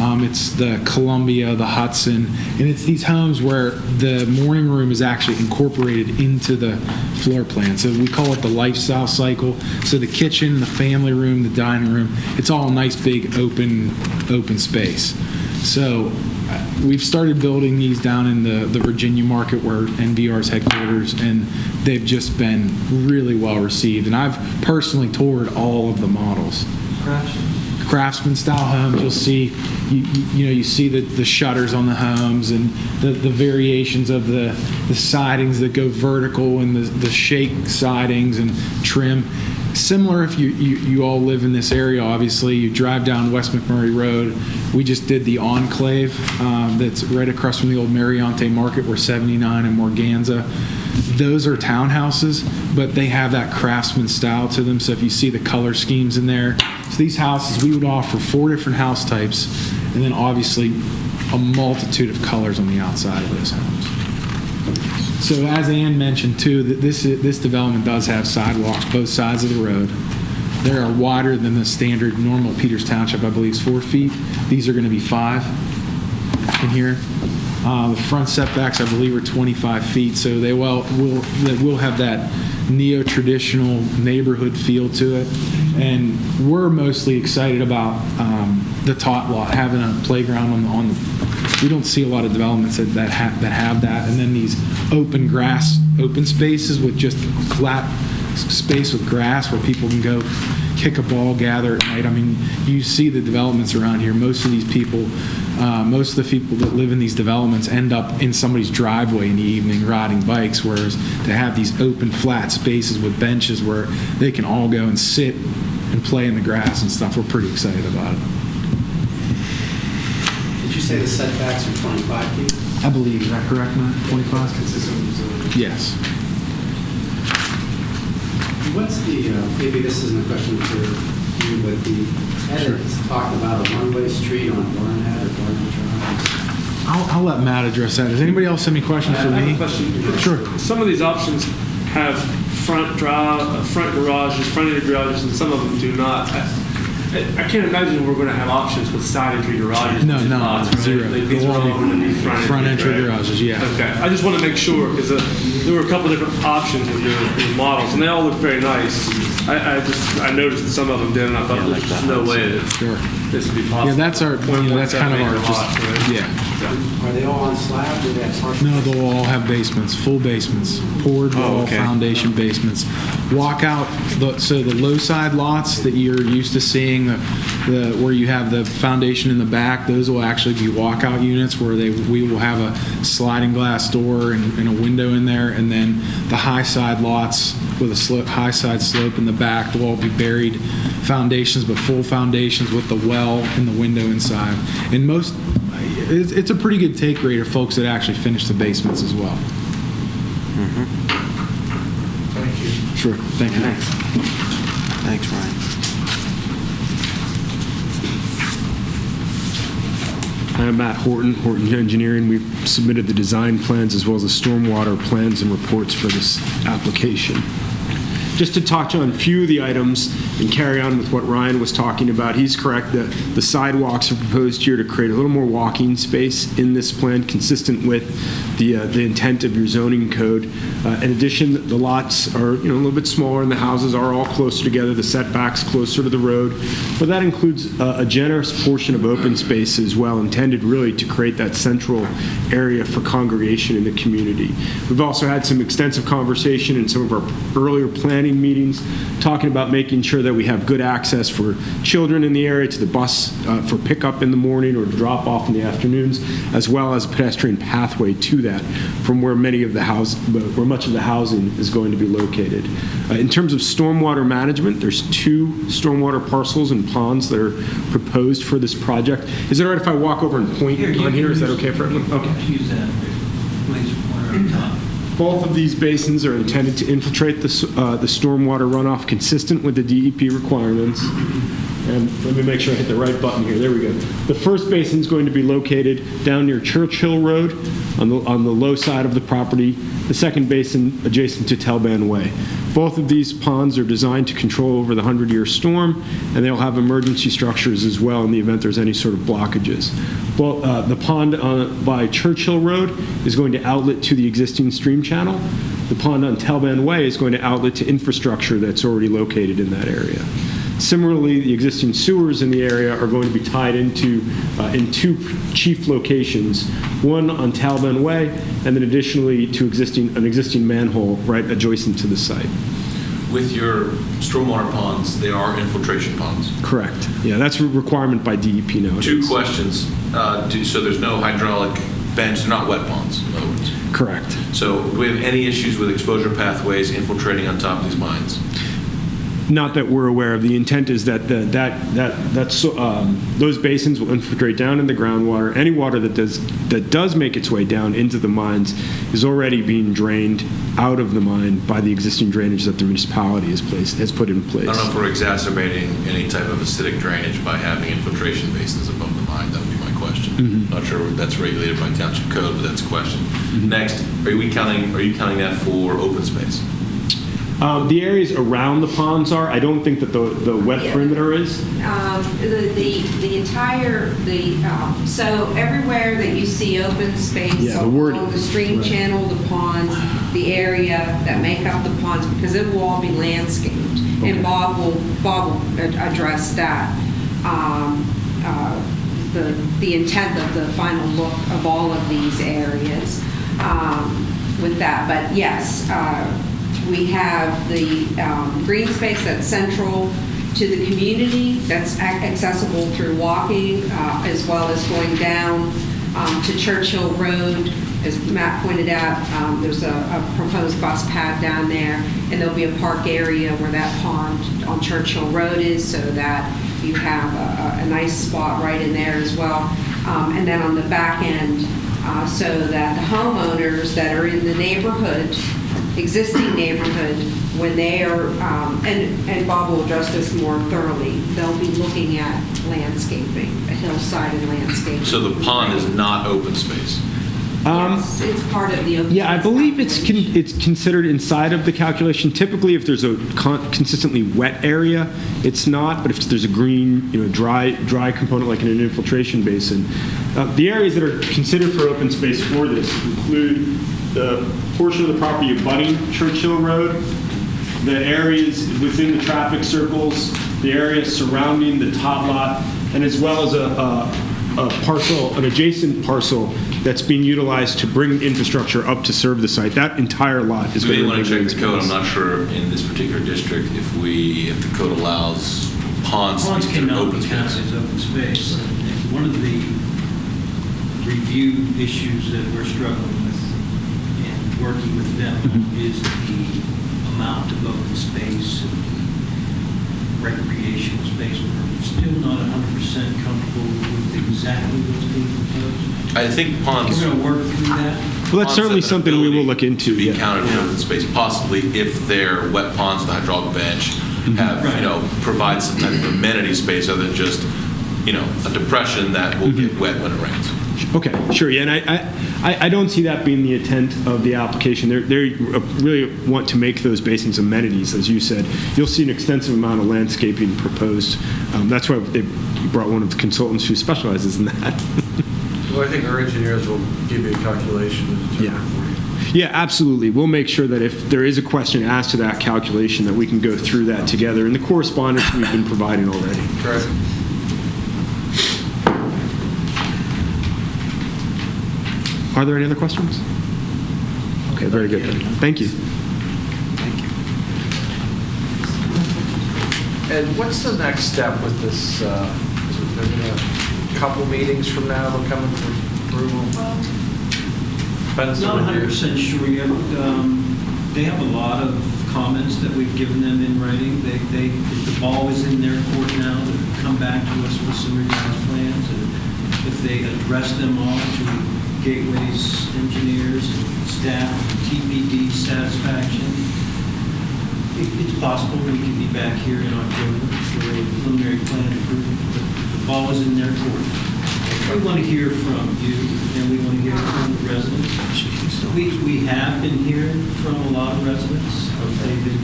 It's the Columbia, the Hudson, and it's these homes where the morning room is actually incorporated into the floor plan. So we call it the lifestyle cycle. So the kitchen, the family room, the dining room, it's all a nice big open space. So we've started building these down in the Virginia market where NVR's headquarters, and they've just been really well received. And I've personally toured all of the models. Craftsman style homes, you'll see, you see the shutters on the homes and the variations of the sidings that go vertical and the shake sidings and trim. Similar if you all live in this area, obviously, you drive down West McMurray Road. We just did the Enclave that's right across from the old Mariante Market where 79 and Morganza. Those are townhouses, but they have that craftsman style to them. So if you see the color schemes in there. So these houses, we would offer 4 different house types, and then obviously a multitude of colors on the outside of those homes. So as Ann mentioned too, this development does have sidewalks both sides of the road. They are wider than the standard normal Peters Township, I believe is 4 feet. These are going to be 5 in here. The front setbacks, I believe, are 25 feet, so they will have that neo-traditional neighborhood feel to it. And we're mostly excited about the tot lot, having a playground on the. We don't see a lot of developments that have that, and then these open spaces with just flat space with grass where people can go kick a ball, gather at night. I mean, you see the developments around here. Most of the people that live in these developments end up in somebody's driveway in the evening riding bikes, whereas to have these open, flat spaces with benches where they can all go and sit and play in the grass and stuff, we're pretty excited about it. Did you say the setbacks are 25 feet? I believe, is that correct, Matt? 25? Consistent with the zoning? Yes. What's the, maybe this isn't a question for you, but the edits talked about a one-way street on Barnett or Barnett Drive. I'll let Matt address that. Does anybody else have any questions for I have me? a question. Sure. Some of these options have front garages, frontage garages, and some of them do not. I can't imagine we're going to have options with side entry garages. No, and lots, right? zero. These are all going to be front entry right? garages, yeah. Okay. I just want to make sure because there were a couple different options with your models, and they all look very nice. I noticed that some of them did, and I thought there's just no way that Sure. this would be possible. Yeah, that's our, that's kind of our, Lot, right? yeah. Are they all on slab? Do they have partial? No, they'll all have basements, full basements, poured wall, okay. foundation basements. Walkout, so the low side lots that you're used to seeing, where you have the foundation in the back, those will actually be walkout units where we will have a sliding glass door and a window in there, and then the high side lots with a high side slope in the back, they'll all be buried foundations, but full foundations with the well and the window inside. And it's a pretty good take rate of folks that actually finish the basements as well. Thank you. Sure. Thank you. Thanks, Ryan. I'm Matt Horton Engineering. We've submitted the design plans as well as the stormwater plans and reports for this application. Just to touch on a few of the items and carry on with what Ryan was talking about, he's correct that the sidewalks are proposed here to create a little more walking space in this plan, consistent with the intent of your zoning code. In addition, the lots are a little bit smaller, and the houses are all closer together. The setbacks closer to the road, but that includes a generous portion of open space as well, intended really to create that central area for congregation in the community. We've also had some extensive conversation in some of our earlier planning meetings talking about making sure that we have good access for children in the area to the bus for pickup in the morning or drop off in the afternoons, as well as a pedestrian pathway to that from where much of the housing is going to be located. In terms of stormwater management, there's 2 stormwater parcels and ponds that are proposed for this project. Is it all right if I walk over and point on here? Is that okay for everyone? Okay. Use that laser pointer on top. Both of these basins are intended to infiltrate the stormwater runoff consistent with the DEP requirements. And let me make sure I hit the right button here. There we go. The first basin is going to be located down near Churchill Road on the low side of the property. The second basin adjacent to Telban Way. Both of these ponds are designed to control over the 100-year storm, and they'll have emergency structures as well in the event there's any sort of blockages. Well, the pond by Churchill Road is going to outlet to the existing stream channel. The pond on Telban Way is going to outlet to infrastructure that's already located in that area. Similarly, the existing sewers in the area are going to be tied into in 2 chief locations, one on Talban Way, and then additionally to an existing manhole right adjacent to the site. With your stormwater ponds, they are infiltration ponds. Correct. Yeah, that's a requirement by DEP nowadays. 2 questions. So there's no hydraulic bench, they're not wet ponds, in other words. Correct. So do we have any issues with exposure pathways infiltrating on top of these mines? Not that we're aware of. The intent is that those basins will infiltrate down in the groundwater. Any water that does make its way down into the mines is already being drained out of the mine by the existing drainage that the municipality has put in place. I don't know if we're exacerbating any type of acidic drainage by having infiltration basins above the mine. That would be my question. Mm-hmm. Not sure that's regulated by township code, but that's a question. Mm-hmm. Next, are you counting that for open space? The areas around the ponds are. I don't think that the wet perimeter is. So everywhere that you see open space along the stream channel, the ponds, the area that make up the ponds, because it will all be landscaped. Okay. And Bob will address that. The intent of the final look of all of these areas with that. But yes, we have the green space that's central to the community, that's accessible through walking, as well as going down to Churchill Road. As Matt pointed out, there's a proposed bus pad down there, and there'll be a park area where that pond on Churchill Road is, so that you have a nice spot right in there as well. And then on the back end, so that the homeowners that are in the neighborhood, existing neighborhood, when they are, and Bob will address this more thoroughly, they'll be looking at landscaping, a hillside and landscaping. So the pond is not open space? Yes, it's part of the open space. I believe it's considered inside of the calculation. Typically, if there's a consistently wet area, it's not. But if there's a green, dry component like in an infiltration basin, the areas that are considered for open space for this include the portion of the property abutting Churchill Road, the areas within the traffic circles, the area surrounding the tot lot, and as well as a parcel, an adjacent parcel that's being utilized to bring infrastructure up to serve the site. That entire lot is We may going to want to check remain the code. I'm space. not sure in this particular district if the code allows ponds to Ponds be considered cannot open be counted space. as open space. And one of the review issues that we're struggling with and working with them is the amount of open space and recreational space. We're still not 100% comfortable with exactly what's being proposed. I think ponds. We're going to work through that. Well, that's ponds certainly have an something we will ability look into. To be yeah. counted as open space, possibly if they're wet ponds, the hydraulic bench have, Right. provide some type of amenity space other than just, a depression that will get wet when it rains. Okay, sure, yeah, and I don't see that being the intent of the application. They really want to make those basins amenities, as you said. You'll see an extensive amount of landscaping proposed. That's why they brought one of the consultants who specializes in that. Well, I think our engineers will give you a calculation and determine for you. Yeah, absolutely. We'll make sure that if there is a question asked to that calculation, that we can go through that together in the correspondence we've been providing already. Correct. Are there any other questions? Okay, very good. Thank you. And what's the next step with this? Is there a couple meetings from now they'll come in for approval? Depends Not on you. 100% sure yet. They have a lot of comments that we've given them in writing. The ball is in their court now to come back to us with some revised plans. And if they address them all to Gateway's engineers, staff, TPD satisfaction, it's possible we could be back here in October for a preliminary plan approval. But the ball is in their court. We want to hear from you, and we want to hear from the residents. We have been hearing from a lot of residents. They've been,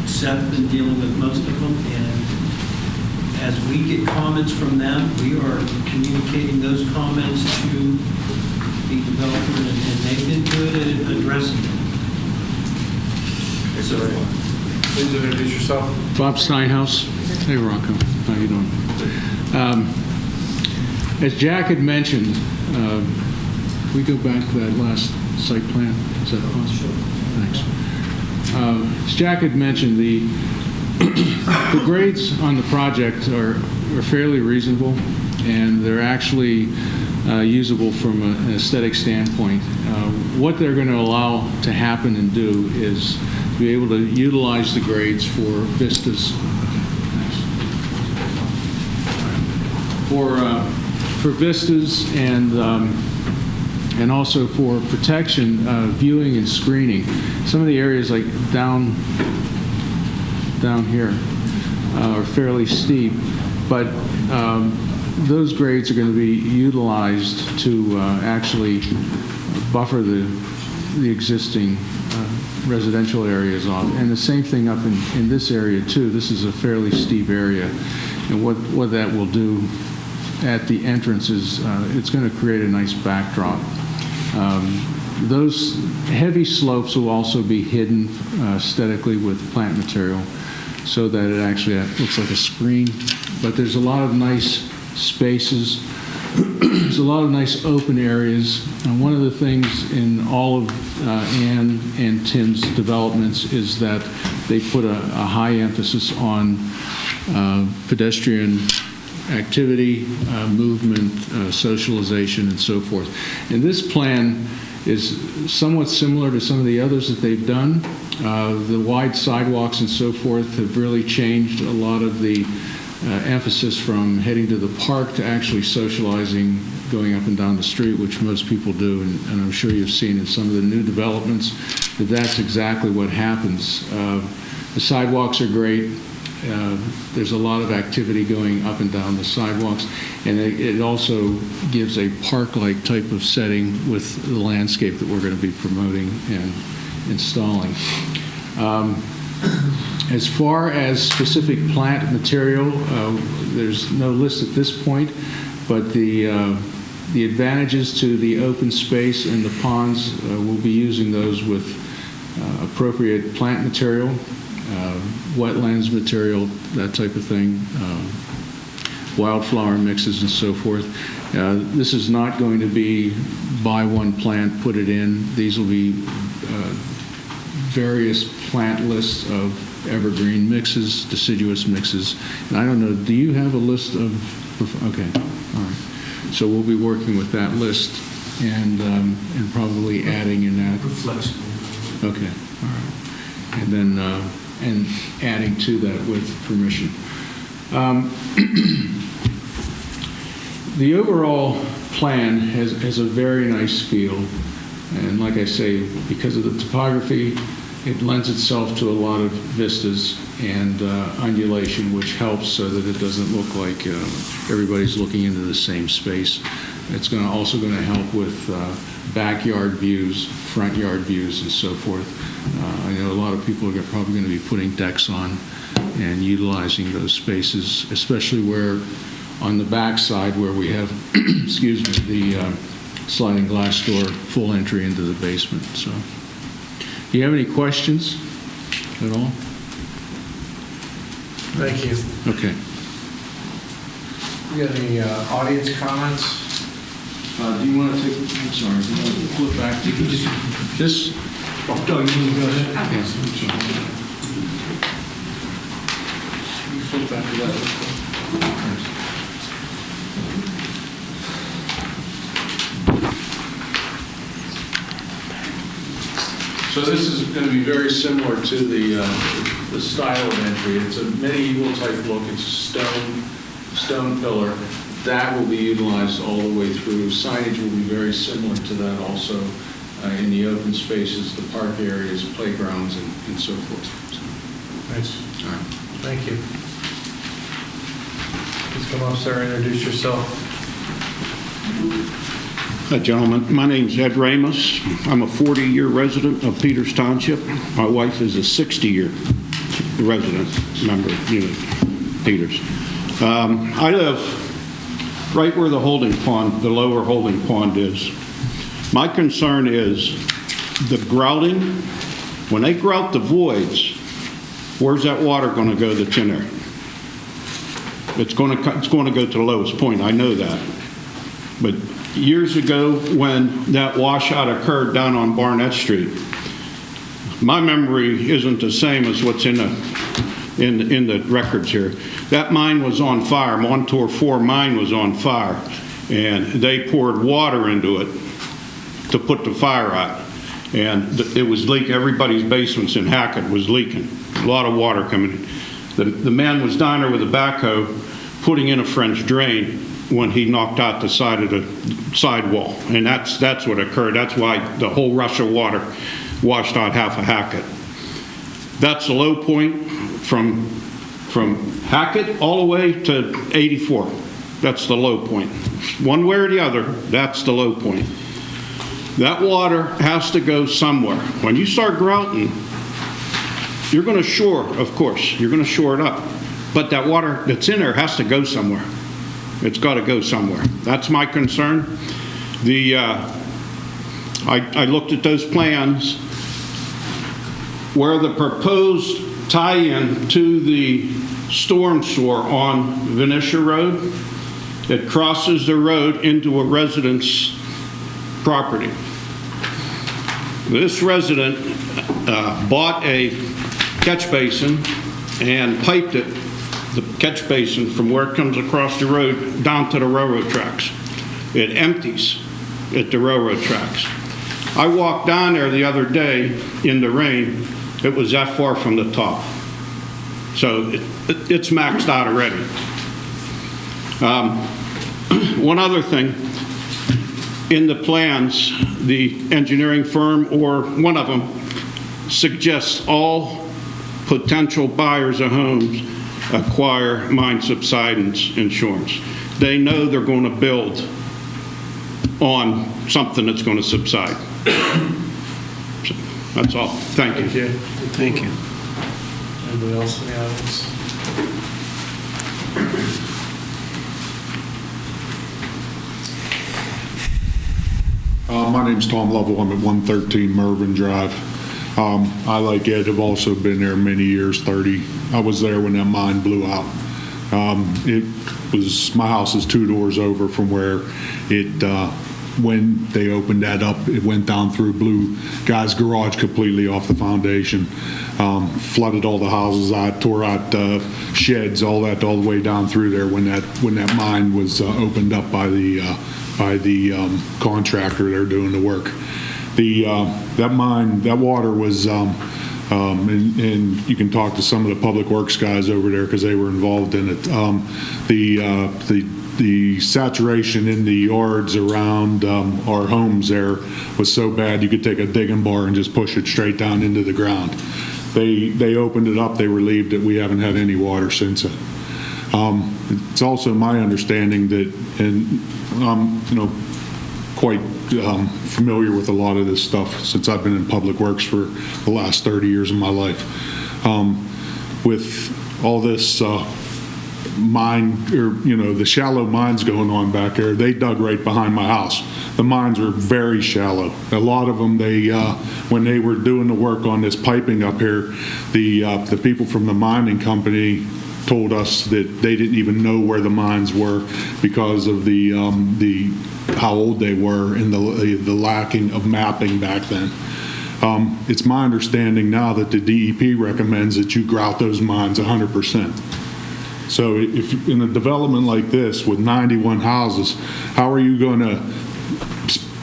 Seth been dealing with most of them, and as we get comments from them, we are communicating those comments to the developer, and they've been good at addressing them. So, please introduce yourself. Bob Steinhaus. Hey, Rocco. How you doing? As Jack had mentioned, we go back to that last site plan. Is that possible? Thanks. As Jack had mentioned, the grades on the project are fairly reasonable, and they're actually usable from an aesthetic standpoint. What they're going to allow to happen and do is be able to utilize the grades for vistas, for vistas, and also for protection, viewing and screening. Some of the areas like down here are fairly steep, but those grades are going to be utilized to actually buffer the existing residential areas off. And the same thing up in this area too. This is a fairly steep area, and what that will do at the entrance is it's going to create a nice backdrop. Those heavy slopes will also be hidden aesthetically with plant material so that it actually looks like a screen. But there's a lot of nice spaces. There's a lot of nice open areas. And one of the things in all of Ann and Tim's developments is that they put a high emphasis on pedestrian activity, movement, socialization, and so forth. And this plan is somewhat similar to some of the others that they've done. The wide sidewalks and so forth have really changed a lot of the emphasis from heading to the park to actually socializing, going up and down the street, which most people do, and I'm sure you've seen in some of the new developments that that's exactly what happens. The sidewalks are great. There's a lot of activity going up and down the sidewalks, and it also gives a park-like type of setting with the landscape that we're going to be promoting and installing. As far as specific plant material, there's no list at this point, but the advantages to the open space and the ponds, we'll be using those with appropriate plant material. wetlands material, that type of thing, wildflower mixes and so forth. This is not going to be buy one plant, put it in. These will be various plant lists of evergreen mixes, deciduous mixes. And I don't know, do you have a list of, okay, all right. So we'll be working with that list and probably adding in that. Flexible. Okay, all right. And then, and adding to that with permission. The overall plan has a very nice feel. And like I say, because of the topography, it lends itself to a lot of vistas and undulation, which helps so that it doesn't look like everybody's looking into the same space. It's also going to help with backyard views, front yard views, and so forth. I know a lot of people are probably going to be putting decks on and utilizing those spaces, especially where on the back side where we have, excuse me, the sliding glass door, full entry into the basement. So, do you have any questions at all? Thank you. Okay. You got any audience comments? Do you want to take, I'm sorry, do you want to flip back to this? Oh, Doug, you want to go ahead? Yes. You flip back to that. So this is going to be very similar to the style of entry. It's a medieval type look. It's a stone pillar. That will be utilized all the way through. Signage will be very similar to that also in the open spaces, the park areas, playgrounds, and so forth. So, Nice. all right. Thank you. Please come up, sir, introduce yourself. Hi, gentlemen. My name's Ed Ramos. I'm a 40-year resident of Peters Township. My wife is a 60-year resident member of Peters. I live right where the holding pond, the lower holding pond is. My concern is the grouting. When they grout the voids, where's that water going to go that's in there? It's going to go to the lowest point. I know that. But years ago, when that washout occurred down on Barnett Street, my memory isn't the same as what's in the records here. That mine was on fire. Montour 4 mine was on fire, and they poured water into it to put the fire out. And it was leaking. Everybody's basements in Hackett was leaking. A lot of water coming in. The man was down there with a backhoe putting in a French drain when he knocked out the side of the sidewall. And that's what occurred. That's why the whole rush of water washed out half of Hackett. That's the low point from Hackett all the way to 84. That's the low point. One way or the other, that's the low point. That water has to go somewhere. When you start grouting, you're going to shore, of course. You're going to shore it up. But that water that's in there has to go somewhere. It's got to go somewhere. That's my concern. I looked at those plans where the proposed tie-in to the storm sewer on Venetia Road, it crosses the road into a resident's property. This resident bought a catch basin and piped it, the catch basin, from where it comes across the road down to the railroad tracks. It empties at the railroad tracks. I walked down there the other day in the rain. It was that far from the top. So it's maxed out already. One other thing, in the plans, the engineering firm, or one of them, suggests all potential buyers of homes acquire mine subsidence insurance. They know they're going to build on something that's going to subside. So, that's all. Thank you. Thank you. Anybody else in the audience? My name's Tom Lovell. I'm at 113 Mervyn Drive. I, like Ed, have also been there many years, 30. I was there when that mine blew out. My house is 2 doors over from where when they opened that up, it went down through, blew guy's garage completely off the foundation, flooded all the houses out, tore out sheds, all the way down through there when that mine was opened up by the contractor there doing the work. That mine, that water was, and you can talk to some of the public works guys over there because they were involved in it. The saturation in the yards around our homes there was so bad you could take a digging bar and just push it straight down into the ground. They opened it up, they relieved it. We haven't had any water since it. It's also my understanding that, and I'm quite familiar with a lot of this stuff since I've been in public works for the last 30 years of my life. With all this mine, or the shallow mines going on back there, they dug right behind my house. The mines are very shallow. A lot of them, when they were doing the work on this piping up here, the people from the mining company told us that they didn't even know where the mines were because of the how old they were and the lacking of mapping back then. It's my understanding now that the DEP recommends that you grout those mines 100%. So if in a development like this with 91 houses, how are you going to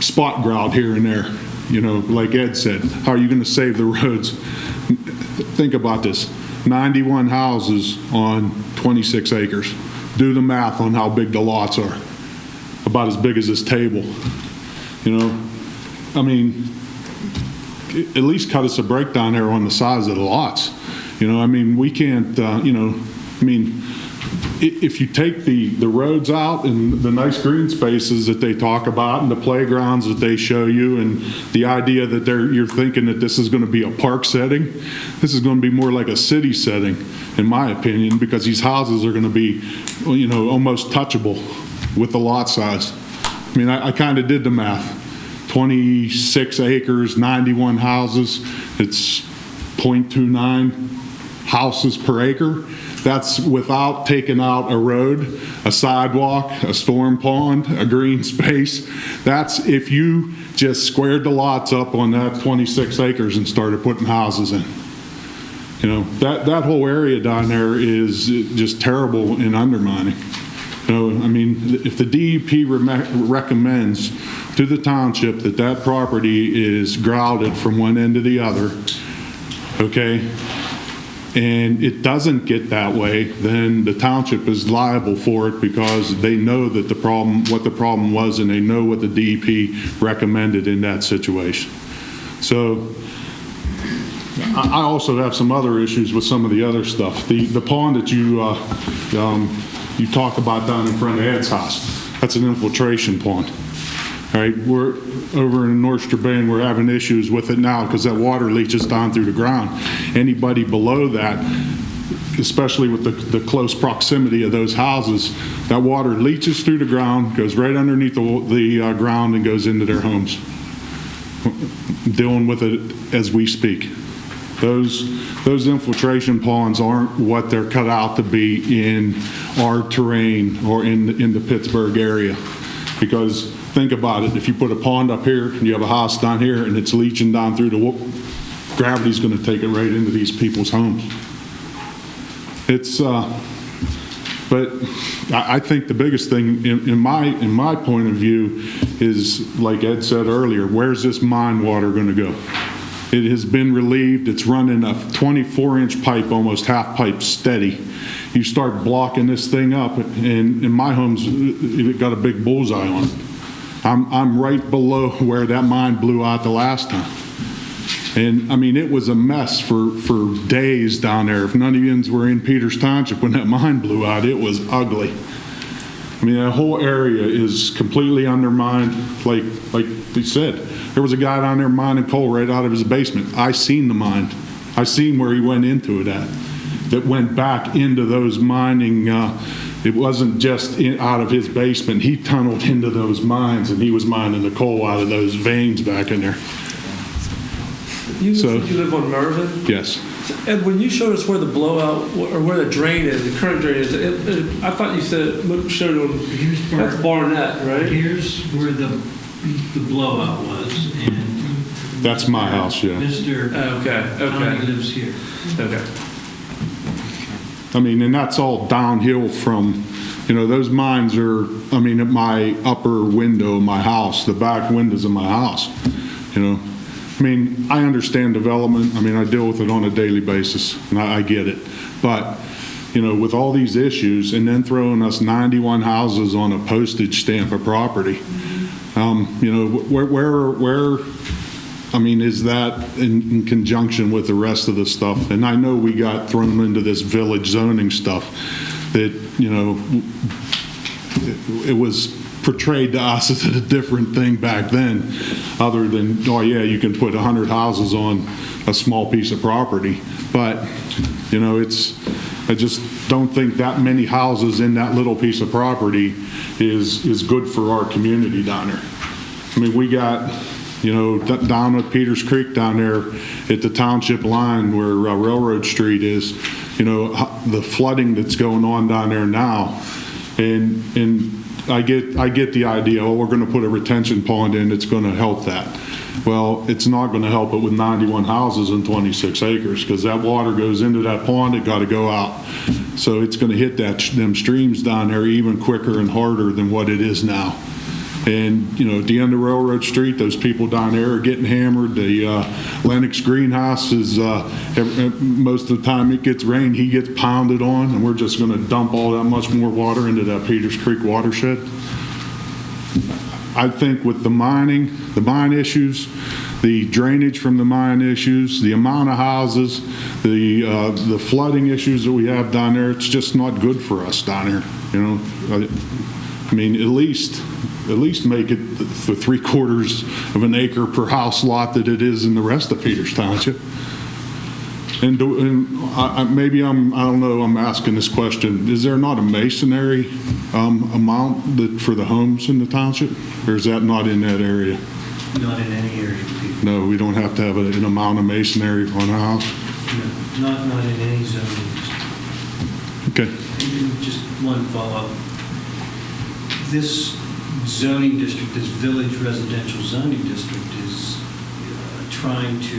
spot grout here and there? Like Ed said, how are you going to save the roads? Think about this. 91 houses on 26 acres. Do the math on how big the lots are. About as big as this table. I mean, at least cut us a break down there on the size of the lots. I mean, we can't, if you take the roads out and the nice green spaces that they talk about and the playgrounds that they show you and the idea that you're thinking that this is going to be a park setting, this is going to be more like a city setting, in my opinion, because these houses are going to be, almost touchable with the lot size. I mean, I kind of did the math. 26 acres, 91 houses, it's 0.29 houses per acre. That's without taking out a road, a sidewalk, a storm pond, a green space. That's if you just squared the lots up on that 26 acres and started putting houses in. That whole area down there is just terrible and undermining. I mean, if the DEP recommends to the township that property is grouted from one end to the other, okay, and it doesn't get that way, then the township is liable for it because they know that what the problem was, and they know what the DEP recommended in that situation. So I also have some other issues with some of the other stuff. The pond that you talk about down in front of Ed's house, that's an infiltration pond. All right, we're over in North Strabane, we're having issues with it now because that water leaches down through the ground. Anybody below that, especially with the close proximity of those houses, that water leaches through the ground, goes right underneath the ground and goes into their homes. Dealing with it as we speak. Those infiltration ponds aren't what they're cut out to be in our terrain or in the Pittsburgh area. Because think about it, if you put a pond up here and you have a house down here and it's leaching down through gravity's going to take it right into these people's homes. But I think the biggest thing in my point of view is, like Ed said earlier, where's this mine water going to go? It has been relieved. It's running a 24-inch pipe, almost half pipe steady. You start blocking this thing up, and in my home's, it got a big bullseye on it. I'm right below where that mine blew out the last time. And I mean, it was a mess for days down there. If none of you were in Peters Township when that mine blew out, it was ugly. I mean, that whole area is completely undermined. Like they said, there was a guy down there mining coal right out of his basement. I seen the mine. I seen where he went into it at. That went back into those mining. It wasn't just out of his basement. He tunneled into those mines, and he was mining the coal out of those veins back in there. You So- said you live on Mervyn? Yes. Ed, when you showed us where the blowout, or where the drain is, the current drain is, I thought you said, showed on, that's Barnett, right? Here's where the blowout was, and That's my house, yeah. Mr. Okay, Tony okay, lives here. okay. I mean, and that's all downhill from, those mines are, at my upper window of my house, the back windows of my house, I understand development. I deal with it on a daily basis, and I get it. But, with all these issues, and then throwing us 91 houses on a postage stamp of property, where is that in conjunction with the rest of the stuff? And I know we got thrown into this village zoning stuff that, it was portrayed to us as a different thing back then, other than, oh yeah, you can put 100 houses on a small piece of property. But, I just don't think that many houses in that little piece of property is good for our community down there. We got, down at Peters Creek down there at the township line where Railroad Street is, the flooding that's going on down there now. And I get the idea, we're going to put a retention pond in, it's going to help that. Well, it's not going to help it with 91 houses and 26 acres, because that water goes into that pond, it got to go out. So it's going to hit them streams down there even quicker and harder than what it is now. And, at the end of Railroad Street, those people down there are getting hammered. The Lennox greenhouse is, most of the time it gets rain, he gets pounded on, and we're just going to dump all that much more water into that Peters Creek watershed. I think with the mine issues, the drainage from the mine issues, the amount of houses, the flooding issues that we have down there, it's just not good for us down there, at least make it the 3/4 of an acre per house lot that it is in the rest of Peters Township. And maybe I don't know, I'm asking this question, is there not a masonry amount for the homes in the township? Or is that not in that area? Not in any area. No, we don't have to have an amount of masonry on a house? No, not in any zone. Okay. Just one follow-up. This zoning district, this village residential zoning district is trying to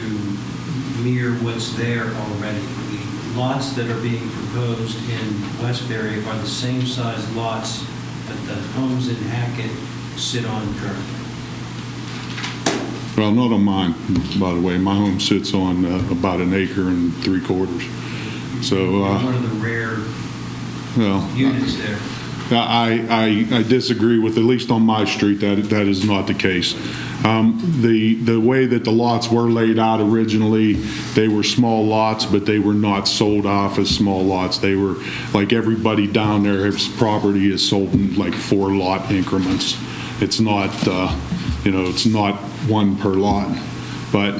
mirror what's there already. The lots that are being proposed in Westbury are the same size lots that the homes in Hackett sit on currently. Well, not on mine, by the way. My home sits on about 1 3/4 acres. So, one of the rare units there. I disagree with, at least on my street, that is not the case. The way that the lots were laid out originally, they were small lots, but they were not sold off as small lots. They were, like everybody down there, his property is sold in like 4 lot increments. It's not, it's not one per lot. But,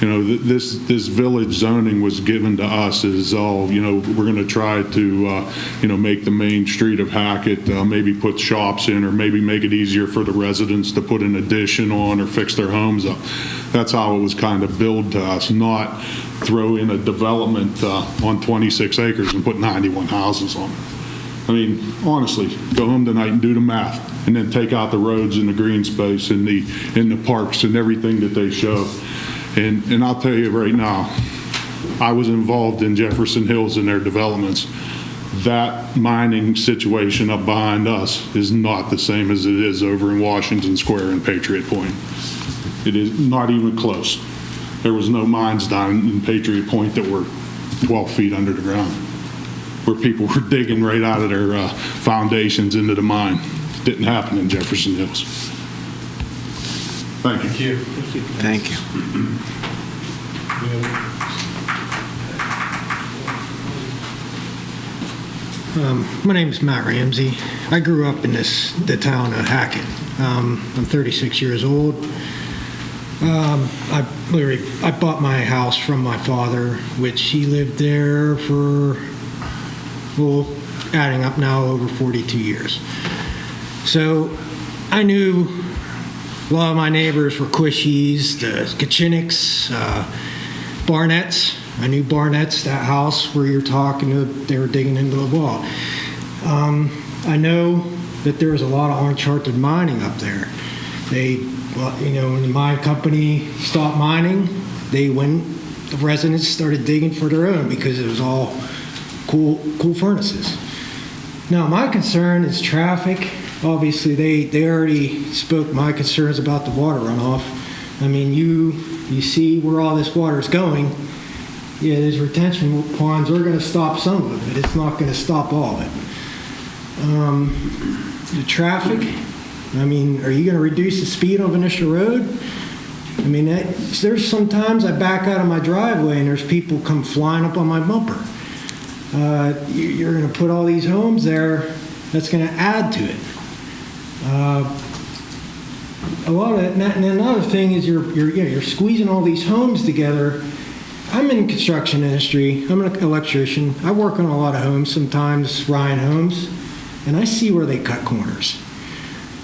this village zoning was given to us as all, we're going to try to, make the main street of Hackett, maybe put shops in, or maybe make it easier for the residents to put an addition on or fix their homes up. That's how it was kind of billed to us, not throw in a development on 26 acres and put 91 houses on it. Honestly, go home tonight and do the math, and then take out the roads and the green space and the parks and everything that they show. And I'll tell you right now, I was involved in Jefferson Hills and their developments. That mining situation up behind us is not the same as it is over in Washington Square and Patriot Point. It is not even close. There was no mines down in Patriot Point that were 12 feet under the ground, where people were digging right out of their foundations into the mine. Didn't happen in Jefferson Hills. Thank you. Thank you. My name is Matt Ramsey. I grew up in the town of Hackett. I'm 36 years old. I bought my house from my father, which he lived there for, adding up now, over 42 years. So I knew a lot of my neighbors were Quishies, the Kachiniks, Barnett's. I knew Barnett's, that house where you're talking to, they were digging into the wall. I know that there was a lot of uncharted mining up there. When the mine company stopped mining, the residents started digging for their own because it was all cool furnaces. Now, my concern is traffic. Obviously, they already spoke my concerns about the water runoff. I mean, you see where all this water is going. Yeah, these retention ponds are going to stop some of it. It's not going to stop all of it. The traffic, I mean, are you going to reduce the speed on Venetia Road? I mean, there's sometimes I back out of my driveway and there's people come flying up on my bumper. You're going to put all these homes there, that's going to add to it. A lot of it, and another thing is you're squeezing all these homes together. I'm in the construction industry. I'm an electrician. I work on a lot of homes, sometimes Ryan Homes, and I see where they cut corners.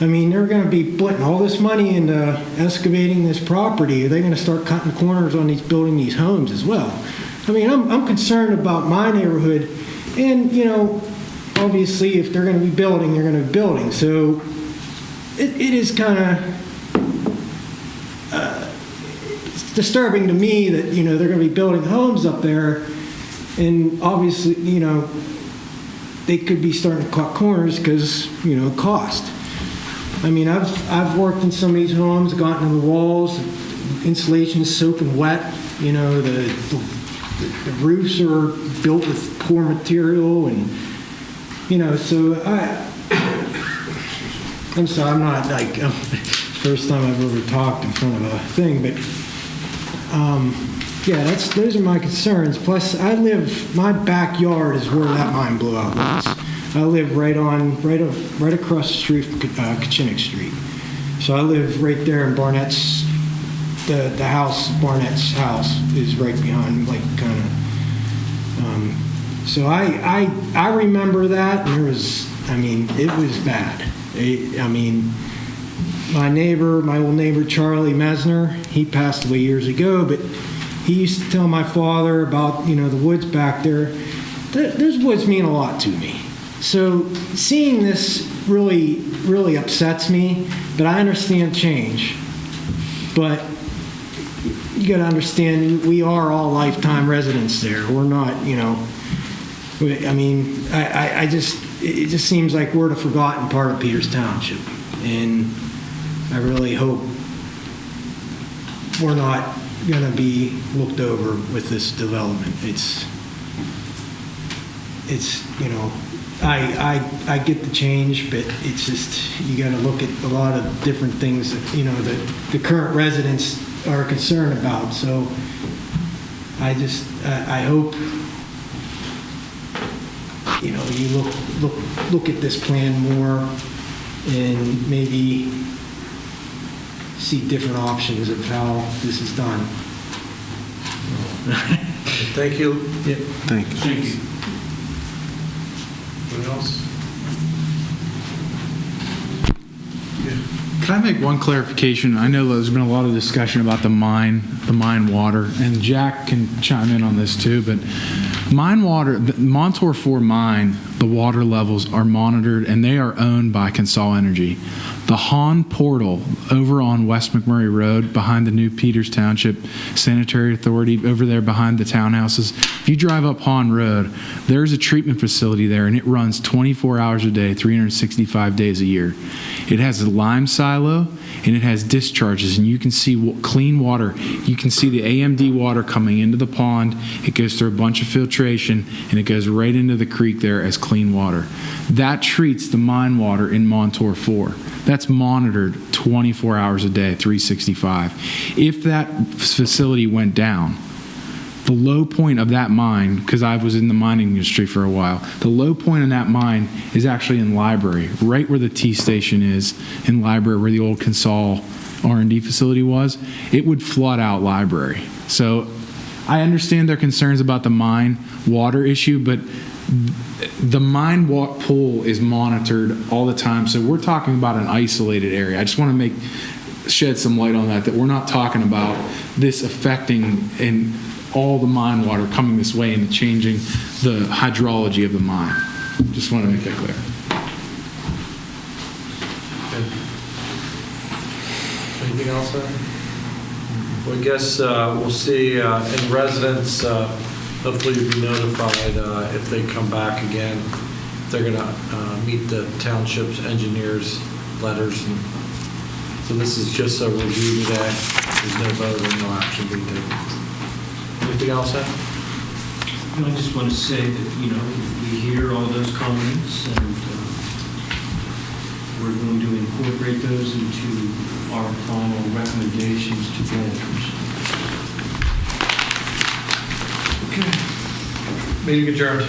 I mean, they're going to be putting all this money into excavating this property. Are they going to start cutting corners on building these homes as well? I mean, I'm concerned about my neighborhood, and obviously, if they're going to be building, they're going to be building. So it is kind of disturbing to me that they're going to be building homes up there, and obviously they could be starting to cut corners because cost. I mean, I've worked in some of these homes, gotten in the walls, insulation is soaking wet. The roofs are built with poor material, and so I'm sorry, I'm not first time I've ever talked in front of a thing, but those are my concerns. Plus, my backyard is where that mine blowout was. I live right across the street from Kachinik Street. So I live right there in Barnett's. The house, Barnett's house, is right behind, so I remember that, and it was bad. My old neighbor Charlie Mesner, he passed away years ago, but he used to tell my father about the woods back there. Those woods mean a lot to me. So seeing this really, really upsets me, but I understand change. But you got to understand, we are all lifetime residents there. We're not, it just seems like we're the forgotten part of Peters Township. And I really hope we're not going to be looked over with this development. I get the change, but it's just, you got to look at a lot of different things that, the current residents are concerned about. So I hope, you look at this plan more and maybe see different options of how this is done. Thank you. Yep. Thank you. Thank you. Anyone else? Can I make one clarification? I know there's been a lot of discussion about the mine water, and Jack can chime in on this too, but mine water, the Montour 4 mine, the water levels are monitored, and they are owned by Consol Energy. The Hahn Portal over on West McMurray Road behind the new Peters Township Sanitary Authority, over there behind the townhouses. If you drive up Hahn Road, there's a treatment facility there, and it runs 24 hours a day, 365 days a year. It has a lime silo, and it has discharges, and you can see clean water. You can see the AMD water coming into the pond. It goes through a bunch of filtration, and it goes right into the creek there as clean water. That treats the mine water in Montour 4. That's monitored 24 hours a day, 365. If that facility went down, the low point of that mine, because I was in the mining industry for a while, the low point in that mine is actually in Library, right where the T station is in Library, where the old Consol R&D facility was. It would flood out Library. So I understand their concerns about the mine water issue, but the mine pool is monitored all the time. So we're talking about an isolated area. I just want to shed some light on that we're not talking about this affecting all the mine water coming this way and changing the hydrology of the mine. Just want to make that clear. Anything else, sir? Well, I guess we'll see, and residents, hopefully you'll be notified if they come back again. They're going to meet the township's engineers' letters. And so this is just a review today. There's no vote or no action being taken. Anything else, sir? I just want to say that, we hear all those comments, and we're going to incorporate those into our final recommendations to managers. Okay. Meeting adjourned.